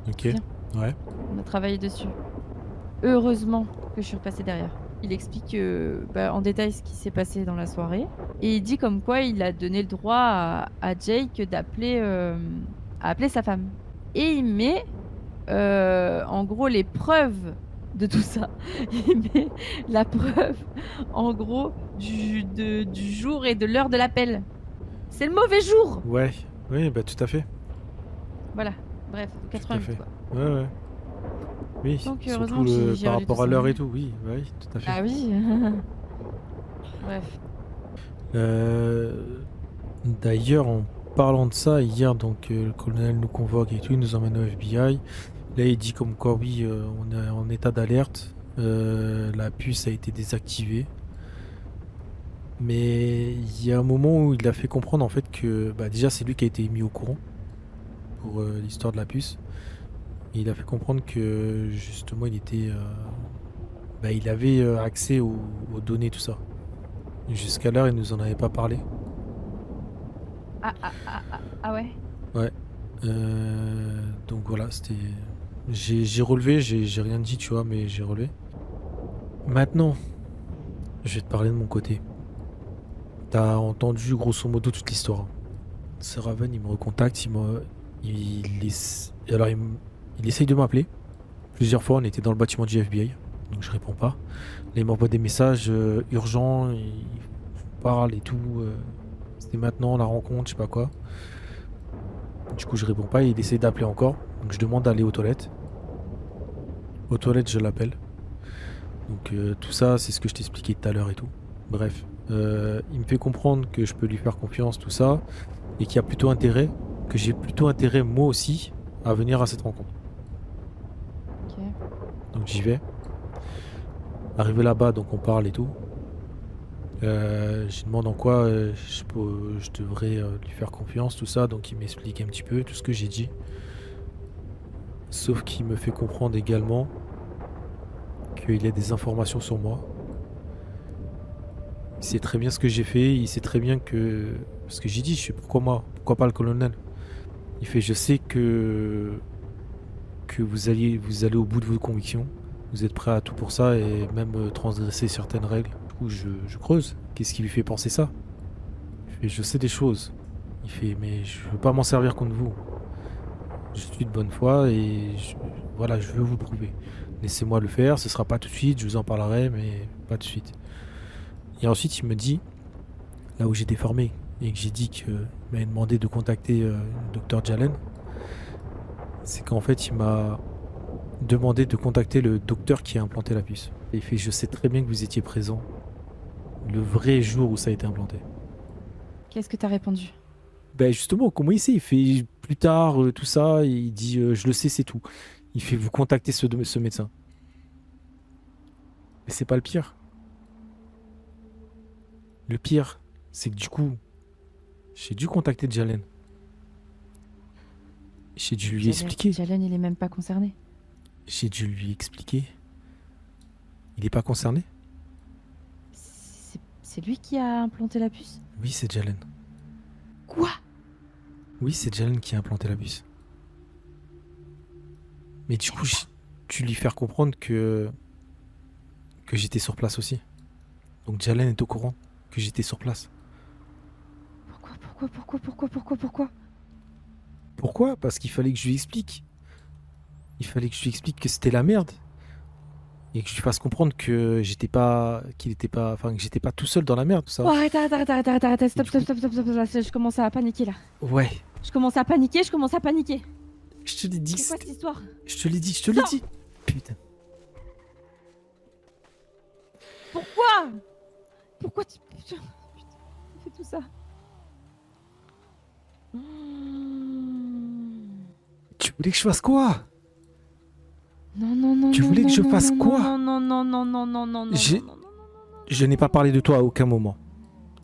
Ok. Bien. Ouais. On a travaillé dessus. Heureusement que je suis repassée derrière. Il explique en détail ce qui s'est passé dans la soirée. Et il dit comme quoi il a donné le droit à Jake d'appeler à appeler sa femme. Et il met en gros les preuves de tout ça. Il met la preuve en gros du jour et de l'heure de l'appel. C'est le mauvais jour. Ouais. Oui, bah tout à fait. Voilà. Bref, fait. 88 quoi. Ouais, ouais. Oui, Donc, surtout heureusement que j'ai par relu rapport tout à ça. l'heure et tout, oui, oui, tout à fait. Ah oui. Bref. D'ailleurs, en parlant de ça, hier, donc le colonel nous convoque et tout, il nous emmène au FBI. Là, il dit comme quoi, oui, on est en état d'alerte. La puce a été désactivée. Mais il y a un moment où il a fait comprendre en fait que bah, déjà c'est lui qui a été mis au courant pour l'histoire de la puce. Et il a fait comprendre que justement il était, il avait accès aux données tout ça. Jusqu'à l'heure il nous en avait pas parlé. Ah ouais. Donc voilà, c'était. J'ai relevé, j'ai rien dit, tu vois, mais j'ai relevé. Maintenant, je vais te parler de mon côté. T'as entendu grosso modo toute l'histoire. Ce Raven, il me recontacte, il essaye de m'appeler. Plusieurs fois, on était dans le bâtiment du FBI, donc je réponds pas. Là, il m'envoie des messages urgents, il parle et tout. c'est maintenant la rencontre, je sais pas quoi. Du coup, je réponds pas, il essaie d'appeler encore. Donc je demande d'aller aux toilettes. Aux toilettes, je l'appelle. Donc tout ça, c'est ce que je t'expliquais tout à l'heure et tout. Bref, il me fait comprendre que je peux lui faire confiance, tout ça, et qu'il y a plutôt intérêt, que j'ai plutôt intérêt moi aussi à venir à cette rencontre. Ok. Donc j'y vais. Arrivé là-bas, donc on parle et tout. Je lui demande en quoi je devrais lui faire confiance, tout ça. Donc il m'explique un petit peu tout ce que j'ai dit. Sauf qu'il me fait comprendre également qu'il a des informations sur moi. Il sait très bien ce que j'ai fait. Il sait très bien que... Parce que j'ai dit, je sais pourquoi moi? Pourquoi pas le colonel? Il fait, je sais que vous allez au bout de vos convictions. Vous êtes prêt à tout pour ça et même transgresser certaines règles. Du coup, je creuse. Qu'est-ce qui lui fait penser ça? Il fait, je sais des choses. Il fait, mais je veux pas m'en servir contre vous. Je suis de bonne foi et voilà, je veux vous le prouver. Laissez-moi le faire, ce sera pas tout de suite, je vous en parlerai, mais pas tout de suite. Et ensuite, il me dit, là où j'étais formé, et que j'ai dit qu'il m'avait demandé de contacter le docteur Jalen, c'est qu'en fait, il m'a demandé de contacter le docteur qui a implanté la puce. Et il fait, je sais très bien que vous étiez présent le vrai jour où ça a été implanté. Qu'est-ce que t'as répondu? Ben justement, comment il sait? Il fait plus tard, tout ça, et il dit, je le sais, c'est tout. Il fait, vous contactez ce médecin. Mais c'est pas le pire. Le pire, c'est que du coup, j'ai dû contacter Jalen. J'ai dû lui expliquer. Jalen, il est même pas concerné. J'ai dû lui expliquer. Il est pas concerné? C'est lui qui a implanté la puce? Oui, c'est Jalen. Quoi? Oui, c'est Jalen qui a implanté la puce. Mais du coup, j'ai dû lui faire comprendre que j'étais sur place aussi. Donc Jalen est au courant que j'étais sur place. Pourquoi? Pourquoi? Parce qu'il fallait que je lui explique. Il fallait que je lui explique que c'était la merde. Et que je lui fasse comprendre que j'étais pas. Qu'il était pas. Enfin, que j'étais pas tout seul dans la merde, tout ça. Oh, arrête, stop, là, je commence à paniquer là. Ouais. Je commence à paniquer. Je te l'ai dit. C'est quoi cette histoire? Je te l'ai dit. Putain. Pourquoi tu... Putain, tu fais tout ça? Tu voulais que je fasse quoi? Non. Tu voulais que je fasse quoi? Non. Je n'ai pas parlé de toi à aucun moment.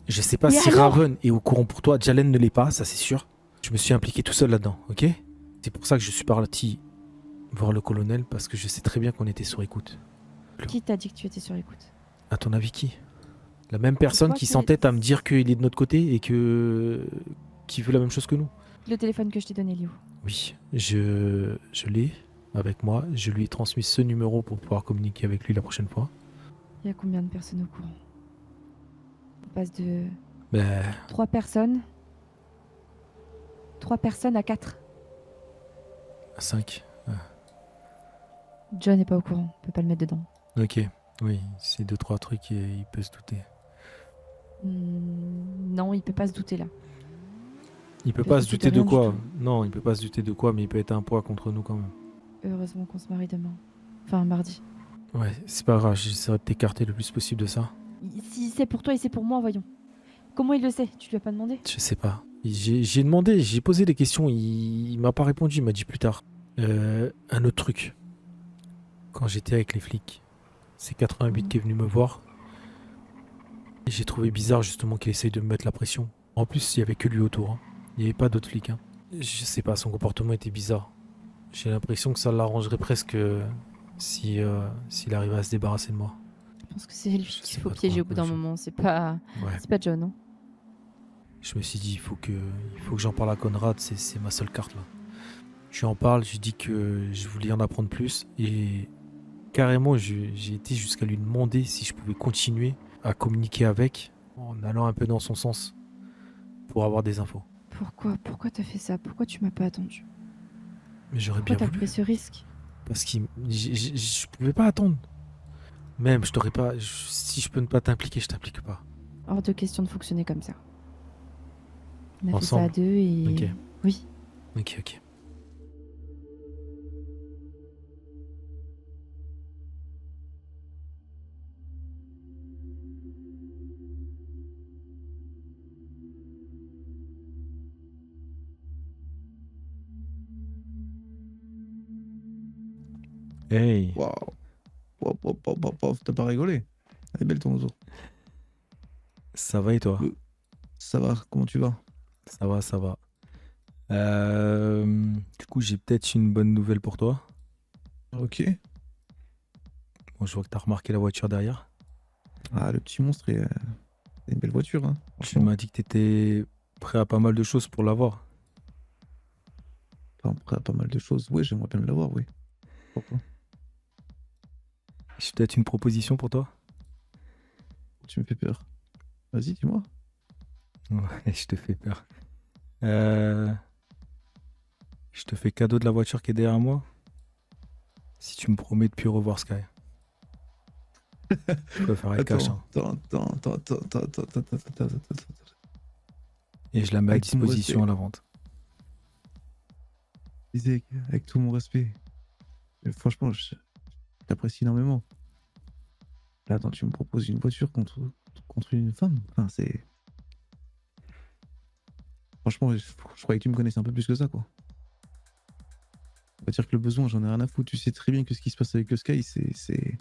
Je sais pas Mais si alors Raven est au courant pour toi. Jalen ne l'est pas, ça c'est sûr. Je me suis impliqué tout seul là-dedans, ok? C'est pour ça que je suis parti voir le colonel, parce que je sais très bien qu'on était sur écoute. Qui t'a dit que tu étais sur écoute? À ton avis, qui? La même personne toi qui qui- s'entête à me dire qu'il est de notre côté et qui veut la même chose que nous. Le téléphone que je t'ai donné, Léo. Oui, je l'ai avec moi. Je lui ai transmis ce numéro pour pouvoir communiquer avec lui la prochaine fois. Il y a combien de personnes au courant? On passe de Ben, 3 personnes. 3 personnes à 4. 5. John n'est pas au courant, on peut pas le mettre dedans. Ok, oui, c'est 2-3 trucs et il peut se douter. Non, il peut pas se douter là. Il peut peut pas se se douter douter de de rien quoi? du Non, il peut pas se douter de quoi, mais il peut être un poids contre nous quand même. Heureusement qu'on se marie demain. Enfin, mardi. Ouais, c'est pas grave, j'essaierai de t'écarter le plus possible de ça. Si c'est pour toi et c'est pour moi, voyons. Comment il le sait? Tu lui as pas demandé? Je sais pas. J'ai demandé, j'ai posé des questions, il m'a pas répondu, il m'a dit plus tard. Un autre truc. Quand j'étais avec les flics, c'est 88 qui est venu me voir. Et j'ai trouvé bizarre justement qu'il essaye de me mettre la pression. En plus, il y avait que lui autour. Hein. Il n'y avait pas d'autres flics. Hein. Je sais pas, son comportement était bizarre. J'ai l'impression que ça l'arrangerait presque s'il arrivait à se débarrasser de moi. Je pense que c'est lui Je qu'il sais faut pas trop, piéger un au bout peu, d'un je- moment. C'est pas John, hein. Je me suis dit, il faut que j'en parle à Conrad, c'est ma seule carte là. Je lui en parle, je lui dis que je voulais en apprendre plus et carrément j'ai été jusqu'à lui demander si je pouvais continuer à communiquer avec en allant un peu dans son sens pour avoir des infos. Pourquoi t'as fait ça? Pourquoi tu m'as pas attendu? Mais j'aurais Pourquoi bien t'as voulu pris ce risque? parce que je pouvais pas attendre. Même je t'aurais pas si je peux ne pas t'impliquer, je t'implique pas. Hors de question de fonctionner comme ça. On a fait ça Ensemble? à deux et... Ok. Oui. Ok, ok. Hey, Waouh. Wop, wop, wop, wop, wop, t'as pas rigolé? Elle est belle ton oiseau. ça va et toi? Ça va, comment tu vas? Ça va, ça va. Du coup, j'ai peut-être une bonne nouvelle pour toi. Ok. Bon, je vois que t'as remarqué la voiture derrière. Ah, le petit monstre, c'est une belle voiture, hein. Tu Franchement, m'as dit que t'étais prêt à pas mal de choses pour l'avoir. pas mal de choses. Oui, j'aimerais bien l'avoir, oui. Pourquoi? J'ai peut-être une proposition pour toi. Tu me fais peur. Vas-y, dis-moi. Ouais, je te fais peur. Je te fais cadeau de la voiture qui est derrière moi. Si tu me promets de plus revoir Sky. Je peux faire avec cash. Hein. Attends. Et je la mets à Avec tout mon disposition à respect. la vente. Isaac, avec tout mon respect. Mais franchement, je t'apprécie énormément. Là, attends, tu me proposes une voiture contre une femme. Enfin, c'est. Franchement, je croyais que tu me connaissais un peu plus que ça, quoi. On va dire que le besoin, j'en ai rien à foutre. Tu sais très bien que ce qui se passe avec le Sky, c'est.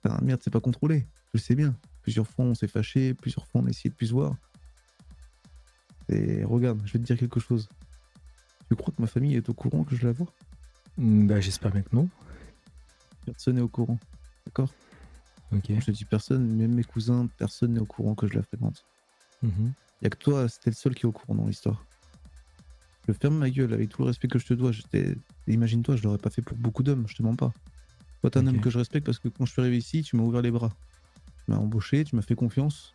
Enfin, merde, c'est pas contrôlé. Je le sais bien. Plusieurs fois, on s'est fâché. Plusieurs fois, on a essayé de plus se voir. Et regarde, je vais te dire quelque chose. Tu crois que ma famille est au courant que je la vois? Bah, j'espère bien que non. Personne n'est au courant. D'accord? Ok. Quand je te dis personne, même mes cousins, personne n'est au courant que je la fréquente. Mhm. Il y a que toi, c'était le seul qui est au courant dans l'histoire. Je ferme ma gueule avec tout le respect que je te dois. Imagine-toi, je l'aurais pas fait pour beaucoup d'hommes, je te mens pas. Toi, t'es un Ok. homme que je respecte parce que quand je suis arrivé ici, tu m'as ouvert les bras. Tu m'as embauché, tu m'as fait confiance.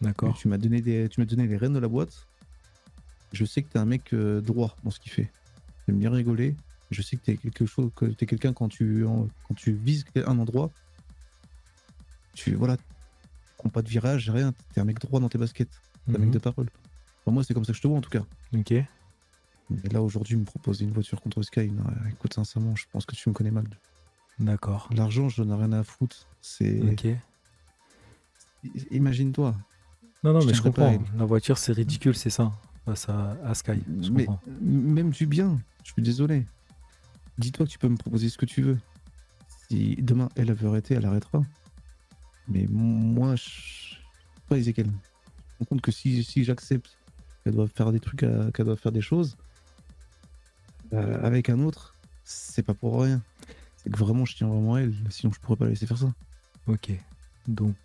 Et D'accord. tu m'as donné les rênes de la boîte. Je sais que t'es un mec droit dans ce qu'il fait. T'aimes bien rigoler. Je sais que t'es quelqu'un quand tu vises un endroit, voilà, tu prends pas de virage, rien. T'es un mec droit dans tes baskets. T'es un mec Mhm. de parole. Enfin, moi, c'est comme ça que je te vois en tout cas. Ok. Mais là, aujourd'hui, me proposer une voiture contre Sky, non, écoute, sincèrement, je pense que tu me connais mal. D'accord. L'argent, je n'en ai rien à foutre. C'est. Ok. Imagine-toi. Non, non, Je mais je tiendrai pas à comprends. elle. La voiture, c'est ridicule, c'est ça. Face à Sky. Je Mais comprends. même du bien, je suis désolé. Dis-toi que tu peux me proposer ce que tu veux. Si demain elle veut arrêter, elle arrêtera. Mais moi, pas Ezekiel. Je me rends compte que si j'accepte qu'elle doit faire des trucs, qu'elle doit faire des choses avec un autre, c'est pas pour rien. C'est que vraiment, je tiens vraiment à elle. Sinon, je pourrais pas la laisser faire ça. Ok. Donc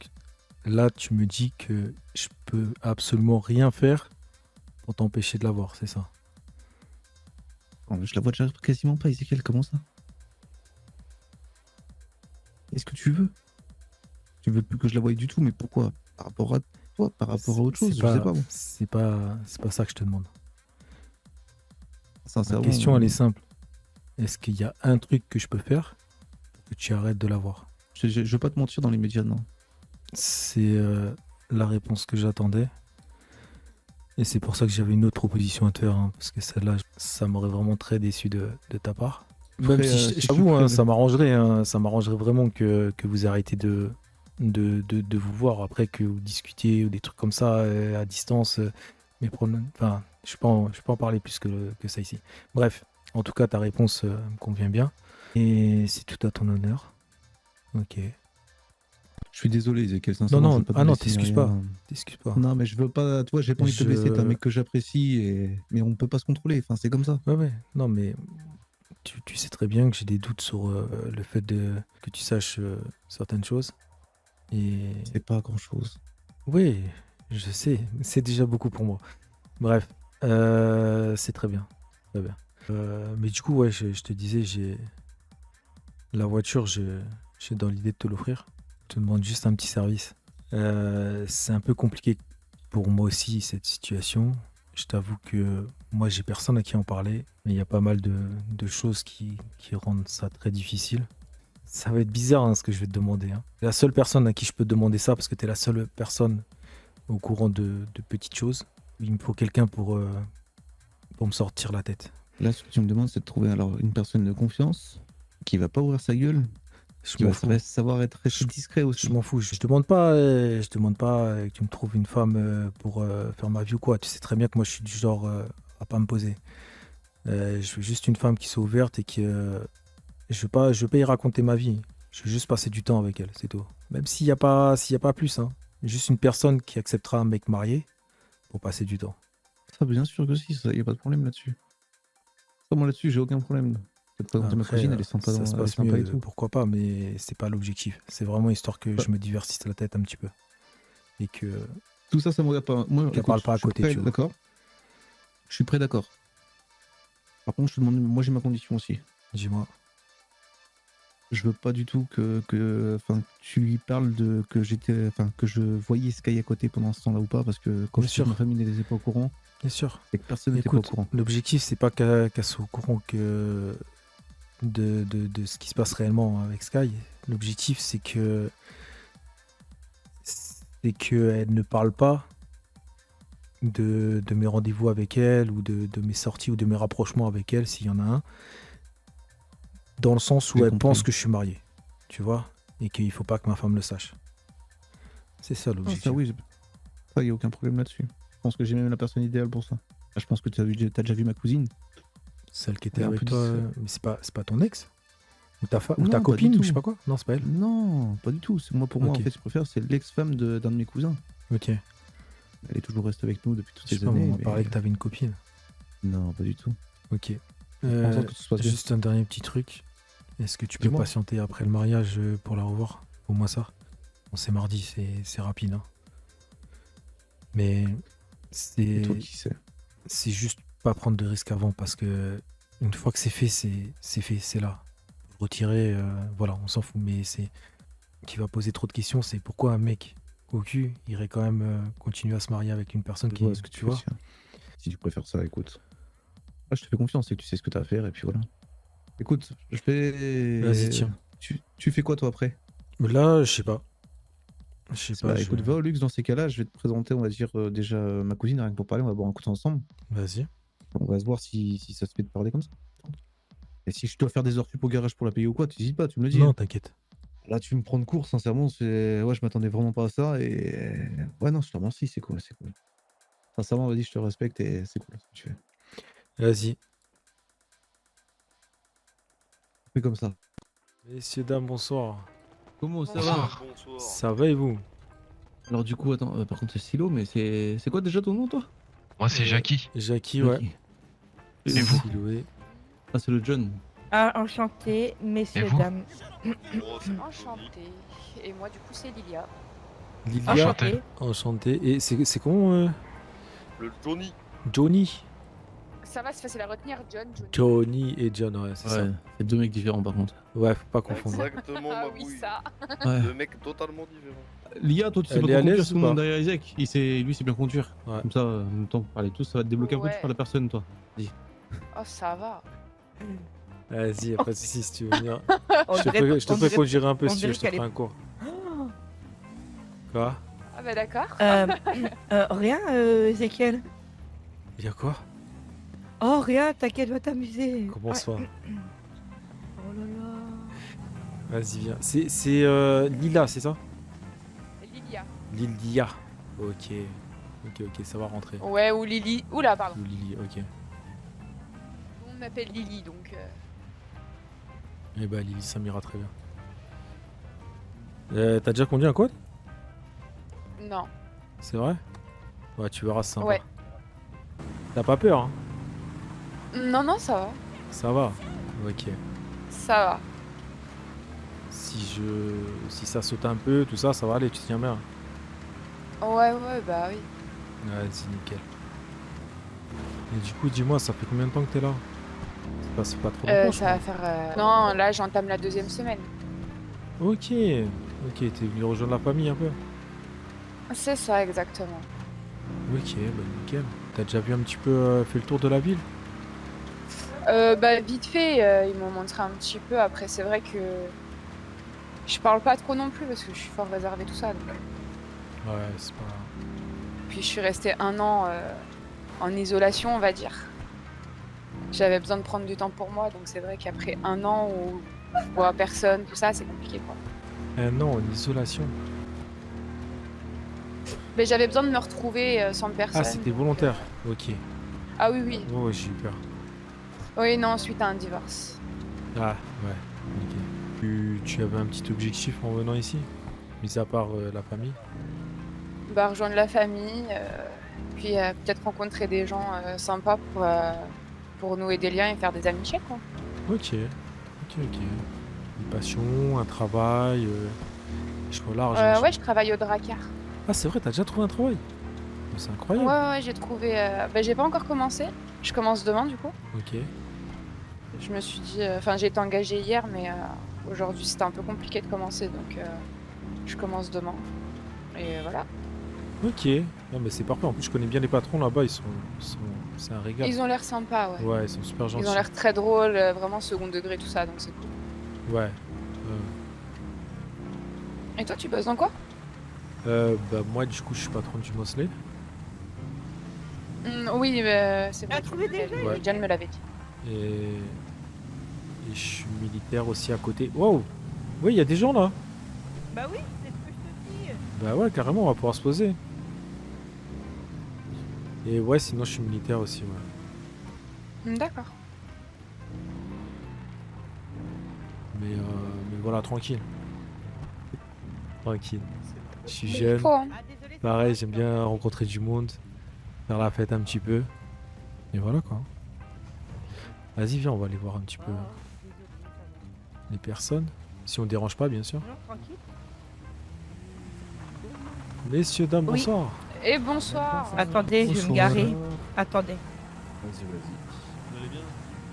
là, tu me dis que je peux absolument rien faire pour t'empêcher de l'avoir, c'est ça? Je la vois déjà quasiment pas, Ezekiel. Comment ça? Est-ce que tu veux? Tu veux plus que je la voie du tout, mais pourquoi? Par rapport à toi, par rapport à autre chose, je sais pas. Moi. C'est pas ça que je te demande. La Sincèrement. question, elle est simple. Est-ce qu'il y a un truc que je peux faire pour que tu arrêtes de l'avoir? Je veux pas te mentir dans les médias, non. C'est la réponse que j'attendais. Et c'est pour ça que j'avais une autre proposition à te faire, hein, parce que celle-là, ça m'aurait vraiment très déçu de ta part. Même Après, si, si je je t'avoue, suis hein, prêt, ça m'arrangerait vraiment que vous arrêtiez de vous voir après, que vous discutiez ou des trucs comme ça à distance. Mais enfin, je peux pas en parler plus que ça ici. Bref, en tout cas, ta réponse me convient bien. Et c'est tout à ton honneur. Ok. Je suis désolé, Ezekiel, Non, sincèrement, non, je veux pas te ah non, blesser, t'excuses ni pas. rien. T'excuses pas. Non, mais je veux pas. Toi, j'ai pas envie de te blesser. T'es un Je- mec que j'apprécie, mais on peut pas se contrôler. Enfin, c'est comme ça. Ouais, ouais. Non, mais tu sais très bien que j'ai des doutes sur le fait que tu saches certaines choses. Et C'est pas grand chose. oui, je sais. C'est déjà beaucoup pour moi. Bref, c'est très bien. Très bien. Mais du coup, ouais, je te disais, j'ai la voiture, j'ai dans l'idée de te l'offrir. Je te demande juste un petit service. C'est un peu compliqué pour moi aussi, cette situation. Je t'avoue que moi, j'ai personne à qui en parler, mais il y a pas mal de choses qui rendent ça très difficile. Ça va être bizarre, hein, ce que je vais te demander. Hein. La seule personne à qui je peux te demander ça, parce que tu es la seule personne au courant de petites choses. Il me faut quelqu'un pour me sortir la tête. Là, ce que tu me demandes, c'est de trouver alors une personne de confiance qui va pas ouvrir sa gueule, Je qui m'en va fous. savoir être resté discret aussi. Je m'en fous. Je demande pas que tu me trouves une femme pour faire ma vie ou quoi. Tu sais très bien que moi, je suis du genre à pas me poser. Je veux juste une femme qui soit ouverte et que je veux pas y raconter ma vie. Je veux juste passer du temps avec elle, c'est tout. Même s'il y a pas plus, hein. Juste une personne qui acceptera un mec marié pour passer du temps. Ça, bien sûr que si, il y a pas de problème là-dessus. Ça, moi là-dessus, j'ai aucun problème. Je vais te présenter ma Après, cousine, elle est sympa, ça se elle est passe sympa et mieux, tout. pourquoi pas, mais c'est pas l'objectif. C'est vraiment histoire que Ouais. je me divertisse la tête un petit peu. Et que Tout ça, ça me regarde pas. Moi, Qu'elle écoute, parle pas à je suis côté, prêt, tu vois. d'accord. Je suis prêt, d'accord. Par contre, je te demande, moi j'ai ma condition aussi. dis-moi. Je veux pas du tout que tu lui parles de que je voyais Sky à côté pendant ce temps-là ou pas, parce que quand Bien je suis sûr. ma famille n'était pas au courant, Bien sûr. c'est que personne n'était pas au Écoute, courant. l'objectif, c'est pas qu'elle soit au courant que de ce qui se passe réellement avec Sky. L'objectif, c'est qu'elle ne parle pas de mes rendez-vous avec elle ou de mes sorties ou de mes rapprochements avec elle, s'il y en a un, dans le sens où J'ai elle compris. pense que je suis marié, tu vois, et qu'il faut pas que ma femme le sache. C'est ça Ah, l'objectif. ça oui, ça y a aucun problème là-dessus. Je pense que j'ai même la personne idéale pour ça. Ah, je pense que t'as déjà vu ma cousine. Celle qui était Elle est un avec peu toi, discrète. mais c'est pas ton ex ou ta Non, pas du copine ou tout. je sais pas quoi. Non, c'est pas elle. Non, pas du tout. C'est moi, pour moi, Ok. en fait, je préfère, c'est l'ex-femme d'un de mes cousins. Ok. Elle est toujours restée avec nous depuis toutes Je sais ces pas, années. on m'a mais- parlé que t'avais une copine. Non, pas du tout. Ok. En sorte que tout se passe bien. Juste un dernier petit truc. Est-ce que tu peux Dis-moi. patienter après le mariage pour la revoir? Au moins ça. Bon, c'est mardi, c'est rapide. Hein. Mais Et toi, qui sais? c'est juste pas prendre de risques avant parce que une fois que c'est fait, c'est là. Retirer, voilà, on s'en fout. Mais c'est qui va poser trop de questions, c'est pourquoi un mec au cul irait quand même continuer à se marier avec une personne Je qui, vois ce que tu veux dire. Si tu préfères ça, écoute. Ah, je te fais confiance, c'est que tu sais ce que t'as à faire, et puis voilà. Écoute, je fais. Vas-y, tiens. Tu fais quoi, toi, après? Là, je sais pas. Je sais pas. Bah, écoute, va au luxe dans ces cas-là, je vais te présenter, on va dire, déjà ma cousine, rien que pour parler, on va boire un coup ensemble. Vas-y. On va se voir si ça se fait de parler comme ça. Et si je dois faire des heures sup au garage pour la payer ou quoi, t'hésites pas, tu me le dis. Non, hein. t'inquiète. Là, tu me prends de court, sincèrement, c'est. Ouais, je m'attendais vraiment pas à ça, et. Ouais, non, je te remercie, c'est cool, c'est cool. Sincèrement, vas-y, je te respecte, et c'est cool ce que tu fais. Vas-y. Fais comme ça. Messieurs, dames, bonsoir. Comment ça va? Bonsoir. Ça va et vous? Alors, du coup, attends, par contre, c'est Silo, mais c'est quoi déjà ton nom, toi? Moi, c'est Jackie. Jackie, ouais. Jackie. Et vous? Siloué. Ah, c'est le John. Ah, enchanté, messieurs, Et vous dames. Enchantée. Et moi, du coup, c'est Lilia. Lilia, Enchanté. enchanté. Et c'est comment Le Johnny. Johnny? Ça va, c'est facile à retenir. Johnny. Johnny et John, ouais, c'est ça. Ouais, c'est deux mecs différents, par contre. Ouais, faut pas confondre. Exactement, Ah ma oui, bouille. ça. Ouais. Deux mecs totalement différents. Lia, toi, tu sais Elle pas est à trop conduire, l'aise c'est ou mon pas derrière Isaac. Lui, c'est bien conduire. Ouais. Comme ça, en même temps, pour parler tous, ça va te débloquer un peu, tu Ouais. parles à personne, toi. Oh, ça va. Vas-y, y'a pas de soucis si tu veux venir. On Je te dirait- ferai on dirait- conduire un peu on si tu veux, dirait je te qu'elle ferai est- un cours. Quoi? Ah, bah d'accord. Rien, Ezekiel. Y'a quoi? Oh, rien, t'inquiète, va t'amuser. Comment ça va? Oh là là. Vas-y, viens. C'est Lila, c'est ça? Lilia. Lilia. Ok. Ok, ça va rentrer. Ouais, ou Lily. Oula, pardon. Ou Lily, ok. On m'appelle Lily, donc. Eh bah, Lily, ça m'ira très bien. T'as déjà conduit un quad? Non. C'est vrai? Ouais, tu verras, c'est sympa. Ouais. T'as pas peur, hein? Non, non, ça va. Ça va? Ok. Ça va. Si ça saute un peu, tout ça, ça va aller, tu tiens bien. Ouais, bah oui. Vas-y, nickel. Et du coup, dis-moi, ça fait combien de temps que t'es là? C'est pas trop longtemps, je Ça va faire. Non, là, j'entame la 2e semaine. crois. Ok, t'es venu rejoindre la famille un peu. C'est ça, exactement. Ok, bah nickel. T'as déjà vu un petit peu fait le tour de la ville? Bah, vite fait, ils m'ont montré un petit peu. Après, c'est vrai que. Je parle pas trop non plus parce que je suis fort réservée, tout ça. Donc. Ouais, c'est pas. puis je suis restée 1 an en isolation, on va dire. J'avais besoin de prendre du temps pour moi, donc c'est vrai qu'après 1 an où je vois personne, tout ça, c'est compliqué quoi. Non, en isolation. Mais j'avais besoin de me retrouver sans personne. Ah, c'était volontaire. Ok. Ah oui, oui. Oh, ouais, j'ai eu peur. Oui, non, suite à un divorce. Ah, ouais. Ok. Tu avais un petit objectif en venant ici? Mis à part la famille? Bah, rejoindre la famille, puis peut-être rencontrer des gens sympas pour nouer des liens et faire des amitiés, quoi. Ok. Ok, ok. Une passion, un travail, choix large. Ouais, je travaille au Drakkar. Ah, c'est vrai, t'as déjà trouvé un travail? Mais c'est incroyable. Ouais, j'ai trouvé... Bah, j'ai pas encore commencé. Je commence demain, du coup. Ok. Je me suis dit... Enfin, j'ai été engagée hier, mais aujourd'hui, c'était un peu compliqué de commencer, donc je commence demain. Et voilà. Ok. Non, mais c'est parfait. En plus, je connais bien les patrons là-bas. C'est un régal. Ils ont l'air sympas, ouais. Ouais, ils sont super gentils. Ils ont l'air très drôles, vraiment second degré, tout ça, donc c'est cool. Ouais. Et toi, tu bosses dans quoi? Bah, moi, du coup, je suis patron du Mosley. Oui, c'est vrai. trouvé des jeunes? Ouais. Diane me l'avait dit. Et je suis militaire aussi à côté. Wow! Oui, il y a des gens là. Bah oui, c'est ce que je te dis. Bah ouais, carrément, on va pouvoir se poser. Et ouais, sinon, je suis militaire aussi, ouais. D'accord. Mais voilà, tranquille. Tranquille. Je suis Il jeune. faut, hein. Ah, désolé, Pareil, j'aime bien rencontrer du monde. Faire la fête un petit peu. Et voilà quoi. Vas-y, viens, on va aller voir un petit peu les personnes. Si on dérange pas, bien sûr. Non, tranquille. Messieurs, dames, Oui. bonsoir. Et bonsoir. Attendez, je vais me garer. Attendez.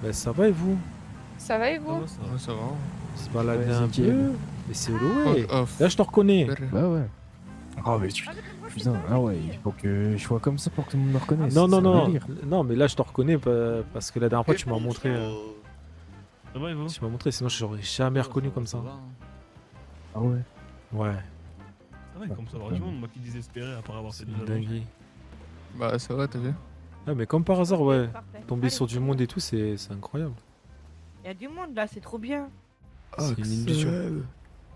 Bah, ça va et vous? Ça va et vous? Ça va. Se balader Ouais, un c'est peu. Mais c'est Holloway. Off. Là, je te reconnais. Bah ouais. Ah mais putain, ah ouais, il faut que je sois comme ça pour que tout le monde me reconnaisse. Non, non, c'est un non. délire. Non, mais là, je te reconnais parce que la dernière fois, tu m'as montré. Ça va et vous? Tu m'as montré, sinon, je t'aurais jamais reconnu comme ça. Ah ouais. Ouais, Ça va, il commence à avoir du monde, moi qui désespérais après avoir c'est fait une des annonces. dinguerie. Bah ça va, t'as vu. Ah, mais comme par hasard, ouais. Parfait. Tomber Allez, sur du monde et tout, c'est incroyable. Il y a du monde là, c'est trop bien. C'est une illusion.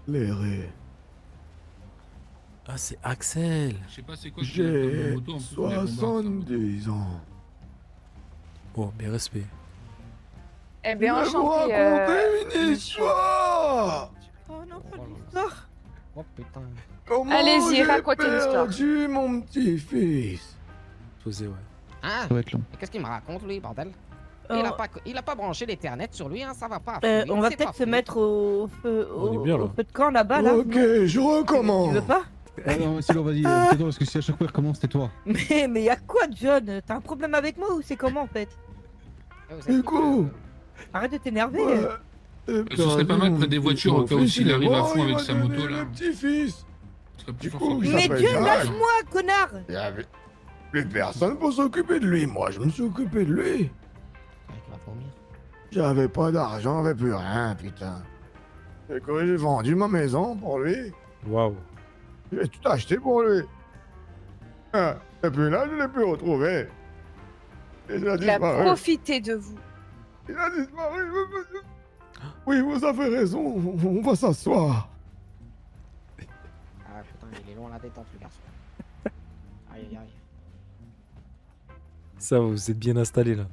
Léré. Ah, c'est Axel. Je sais pas c'est quoi J'ai 70 ans. Oh, mes respects. Eh bien, Je vais vous enchanté. raconter une monsieur. histoire. Oh non, pas l'histoire. Oh putain. Comment Allez-y, j'ai racontez l'histoire. perdu mon petit-fils. Posé, ouais. Hein? Ça va être long. Mais qu'est-ce qu'il me raconte, lui, bordel? Oh, Il a pas branché l'Ethernet sur lui, hein, ça va pas. on va C'est peut-être pas se fluide. mettre au feu, On est bien, là. au feu de camp là-bas là. Ok, je recommence. Tu veux pas? Ah non, Silo, vas-y, tais-toi parce que si à chaque fois il recommence, tais-toi. Mais y a quoi, John? T'as un problème avec moi ou c'est comment en fait? Eh, vous êtes Du coup, Arrête de t'énerver. ouais. Ce serait pas mal près des voitures au cas où s'il arrive à fond avec sa moto là. Le petit-fils. Ce serait plus Du fort coup, que il Mais s'appelle Dieu, Jacques. lâche-moi, connard! Il y avait plus personne pour s'occuper de lui. Moi, je me suis occupé de lui. Avec la vomir. J'avais pas d'argent, j'avais plus rien, putain. Et quand j'ai vendu ma maison pour lui, Waouh. j'ai tout acheté pour lui. Ah, et puis là, je l'ai plus retrouvé. Et il a Il a disparu. profité de vous. Il a disparu. Oui, vous avez raison. On va s'asseoir. Ah putain, il est loin la détente, le garçon. Aïe aïe aïe. Ça, vous êtes bien installé là.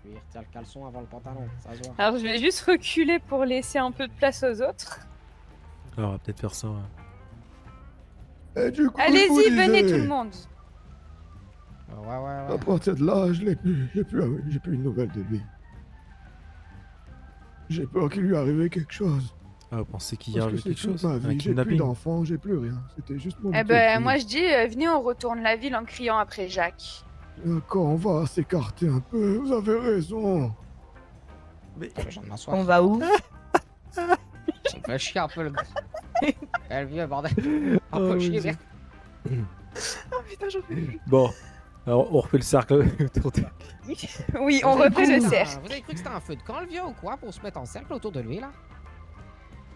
Lui, il retire le caleçon avant le pantalon, ça se voit. Alors, je vais juste reculer pour laisser un peu de place aux autres. Alors, on va peut-être faire ça. Ouais. Et du coup, je vous Allez-y, venez disais, tout le monde. Ouais, À ouais. partir de là, je l'ai plus. J'ai plus une nouvelle de lui. J'ai peur qu'il lui arrive quelque chose. Ah, vous pensez qu'il y Parce a que eu c'est quelque toute chose? ma Un vie. J'ai plus kidnapping? d'enfants, j'ai plus rien. C'était juste mon Eh petit ben, fils. moi je dis, venez, on retourne la ville en criant après Jacques. Quand on va s'écarter un peu, vous avez raison. Je viens de m'asseoir. On va où? Il fait chier un peu le gars. Eh, le vieux, bordel. Un peu Oh, chier, vas-y. merde. Bon, alors on refait le cercle autour de... Oui, on refait le cercle. Vous avez cru que c'était un feu de camp, le vieux, ou quoi, pour se mettre en cercle autour de lui, là?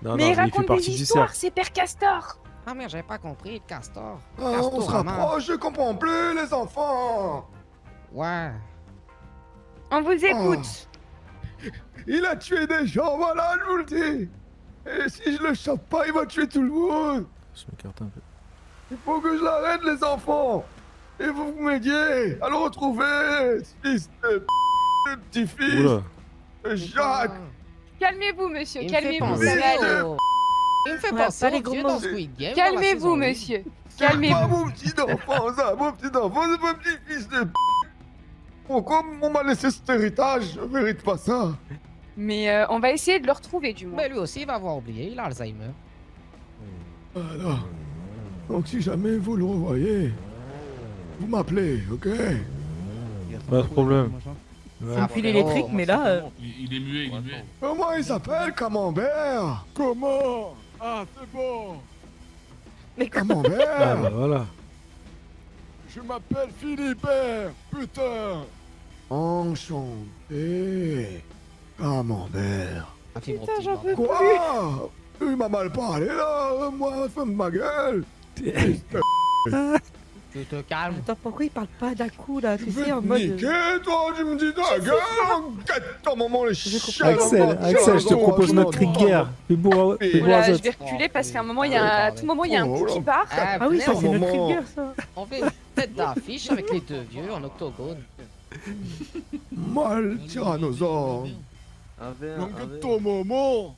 Non, Mais non, il il fait raconte partie des du histoires, cercle. c'est Père Castor. Ah merde, j'avais pas compris, le castor. Ah, on se rapproche, je comprends plus, les enfants. Ouais. On vous écoute. Il a tué des gens, voilà, je vous le dis. Et si je le chope pas, il va tuer tout le monde. Je m'écarte un peu. Il faut que je l'arrête, les enfants. Et vous m'aidiez à le retrouver, fils de petit-fils Oula. de Jacques. Calmez-vous, monsieur, Il me fait calmez-vous, penser ça va aller. Il me fait Ouais, penser pas les au gros dieu mots. dans Squid Game. Calmez-vous, monsieur. C'est pas Calmez-vous. mon petit enfant, ça, mon petit enfant, c'est mon petit-fils de Pourquoi on m'a laissé cet héritage? Je mérite pas ça. Mais on va essayer de le retrouver, du moins. Mais lui aussi, il va avoir oublié, il a Alzheimer. Voilà. Donc si jamais vous le revoyez, vous m'appelez, ok? Pas de problème. C'est un fil électrique, mais là. Il est muet, il est muet. Comment il s'appelle, Camembert? Comment? Ah, c'est bon. Mais Ah Camembert? bah voilà. Je m'appelle Philibert, putain. Enchanté. Camembert. Putain, j'en peux plus. Quoi? Il m'a mal parlé là, moi, femme de ma gueule. Tu te calmes. Attends, pourquoi il parle pas d'un coup là? Tu Tu veux sais, en te mode. niquer, toi, tu me dis ta gueule. Ton moment, les chiens. Axel, je te propose notre cri de guerre. Fais beau, fais beau Oula, Azot. je vais reculer parce qu'à un moment, il y a, à tout moment, il y a un coup qui part. Ah oui, ça c'est notre trigger ça. On fait une tête d'affiche avec les deux vieux en octogone. Mal, tyrannosaure. Donc, ton moment.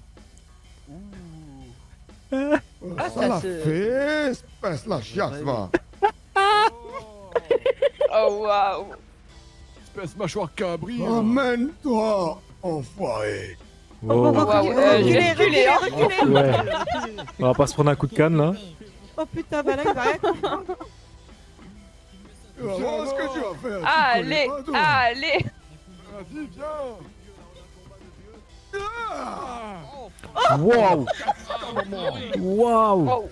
Ah, Ça l'a ça se- fait, espèce la chiasse, va. Oh waouh. Espèce mâchoire cabri. Amène-toi, enfoiré. Oh. Waouh, Reculez, reculez, hein. reculez. Ouais. On va pas se prendre un coup de canne là. Oh putain, bah là il va rien comprendre. Tu vas voir ce que tu vas faire. tu Allez, connais pas, toi. allez. Vas-y, viens. Ah. Waouh. Waouh. Oh.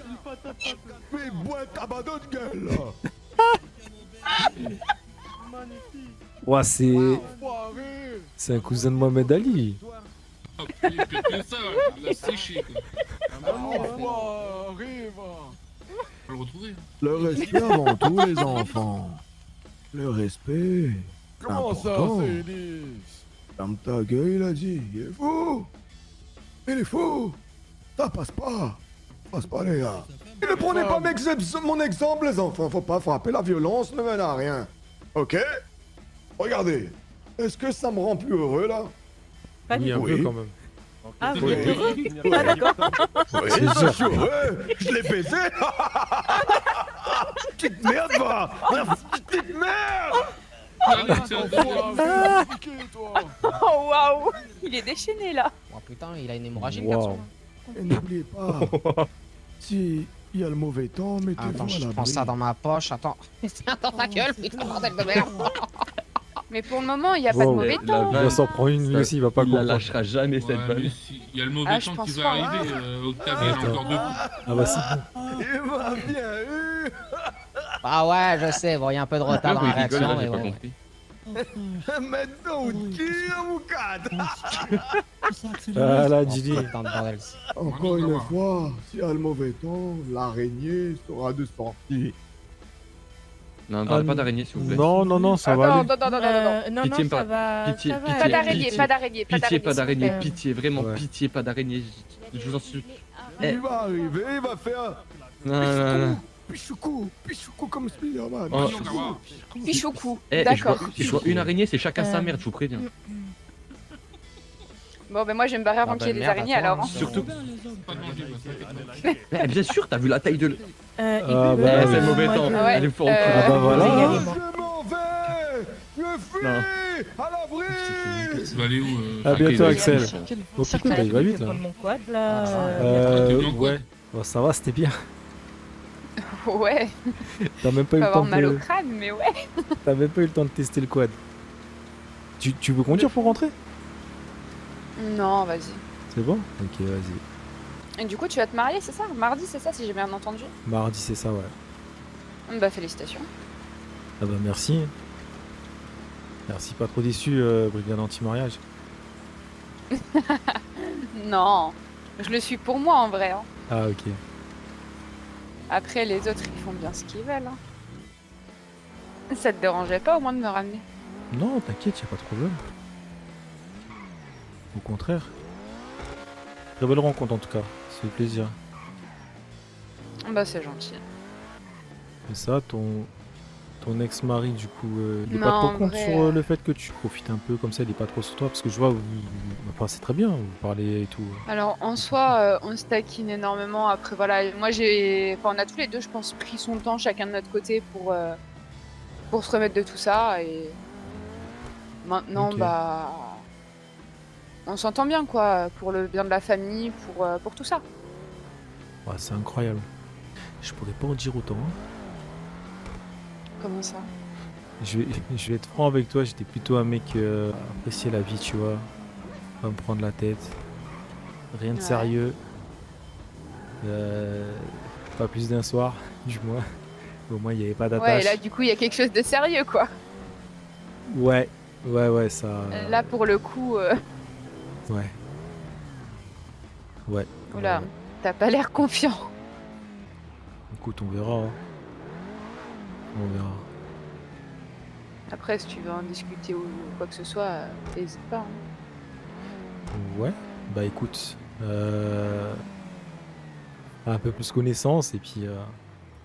Mais bois tabac de gueule, là. Ouah, c'est. Enfoiré. C'est un cousin de Mohamed Ali. Oh, pire que ça, il l'a séché, quoi. Enfoiré, va. On va le retrouver. Le respect avant tout, les enfants. Le respect. Comment ça, important. c'est lisse? Ferme ta gueule, il a dit. Il est fou. Il est fou. Ça passe pas. Passe pas, les gars. Et ne prenez pas mon exemple, les enfants. Faut pas frapper. La violence ne mène à rien. Ok? Regardez. Est-ce que ça me rend plus heureux, là? Pas Oui, du un tout. peu quand même. Ah, vous Oui. êtes heureux? Oui. Ah d'accord. Oui, C'est je sûr. suis heureux. Je l'ai baisé. Petite merde, va. Petite merde. Oh waouh. Il est déchaîné là. Oh putain, il a une hémorragie, le Wow. garçon. Et n'oubliez pas, si il y a le mauvais temps, mettez-vous Attends, à je l'abri. prends ça dans ma poche, attends. Attends ta gueule, putain, bordel de merde. Mais pour le moment, il n'y a pas de Wow. mauvais temps. Il va s'en prendre une lui aussi, il va pas Il la comprendre. lâchera jamais cette Ouais, balle. mais si, il y a le mauvais Ah, je temps qui pense va pas. arriver, Octave, il est encore debout. Ah bah c'est bon. Il m'a bien eu. Ah ouais, je sais, bon, il y a un peu de retard dans la Il rigole, réaction, là, mais j'ai pas ouais. compris. Maintenant, on tire, mon cadre. Ah là, Gigi. Putain de bordel. Encore une fois, s'il y a le mauvais temps, l'araignée sera de sortie. Non, ne parlez pas d'araignée, s'il vous plaît. Non, non, non, ça va Non, aller. non, non, non, non, non. Non, Pitié, non, ça pas- va. pitié, ça va pitié. Pas aller. d'araignée, Pitié. pas d'araignée, pas Pitié, pas d'araignée. d'araignée, pitié, vraiment, Ouais. pitié, pas d'araignée. Je vous en supplie. Eh. Il va arriver, il va faire Non, non, non. pichoucou comme Spider-Man. Oh. Pichoucou. Eh, D'accord. je vois une araignée, c'est chacun sa merde, je vous préviens. Bon, ben moi, je vais me barrer avant Ah qu'il y ait bah des merde, araignées attends, alors. hein. Surtout. Pas de manger, bah, t'inquiète pas. Eh, bien sûr, t'as vu la taille de. Ah Écoute, bah, Eh, c'est le mauvais moi, temps. je- Ah ouais, Elle est forte. Ah bah voilà. également. Je m'en vais. Je fuis Non. à l'abri. Tu vas aller où À bientôt, Axel. Quel Oh putain, il va vite là. prendre mon quad là. T'es venu en quad Ouais. Bon, ça va, c'était bien. Ouais, T'as même pas eu faut le temps avoir mal au de... crâne, mais ouais. T'as même pas eu le temps de tester le quad. Tu veux conduire pour rentrer? Non, vas-y. C'est bon? Ok, vas-y. Et du coup, tu vas te marier, c'est ça? Mardi, c'est ça, si j'ai bien entendu? Mardi, c'est ça, ouais. Bah, félicitations. Ah bah merci. Merci, pas trop déçu, brigade anti-mariage. Non, je le suis pour moi en vrai. Hein. Ah ok. Après, les autres, ils font bien ce qu'ils veulent. Hein. Ça te dérangeait pas au moins de me ramener? Non, t'inquiète, y a pas de problème. Au contraire. Très belle rencontre en tout cas, ça fait plaisir. Bah, c'est gentil. Et ça, ton ex-mari, du coup, il est Non, pas trop en contre vrai, sur le fait que tu profites un peu comme ça, il est pas trop sur toi, parce que je vois, enfin, c'est très bien, vous parlez et tout. Alors, en soi, on se taquine énormément. Après, voilà, moi, on a tous les deux, je pense, pris son temps, chacun de notre côté, pour se remettre de tout ça. Et maintenant, Ok. bah, on s'entend bien, quoi, pour le bien de la famille, pour tout ça. Ouais, c'est incroyable. Je pourrais pas en dire autant. Hein. Comment ça? Je vais être franc avec toi, j'étais plutôt un mec apprécier la vie, tu vois. Pas me prendre la tête. Rien de Ouais. sérieux. Pas plus d'un soir, du moins. Au moins, il n'y avait pas Ouais, et d'attache. là, du coup, il y a quelque chose de sérieux, quoi. Ouais, ça. Là, pour le coup, Ouais. Ouais. oula, t'as pas l'air confiant. Écoute, on verra. Hein. On verra. Après, si tu veux en discuter ou quoi que ce soit, n'hésite pas. Hein. Ouais, bah écoute, un peu plus connaissance et puis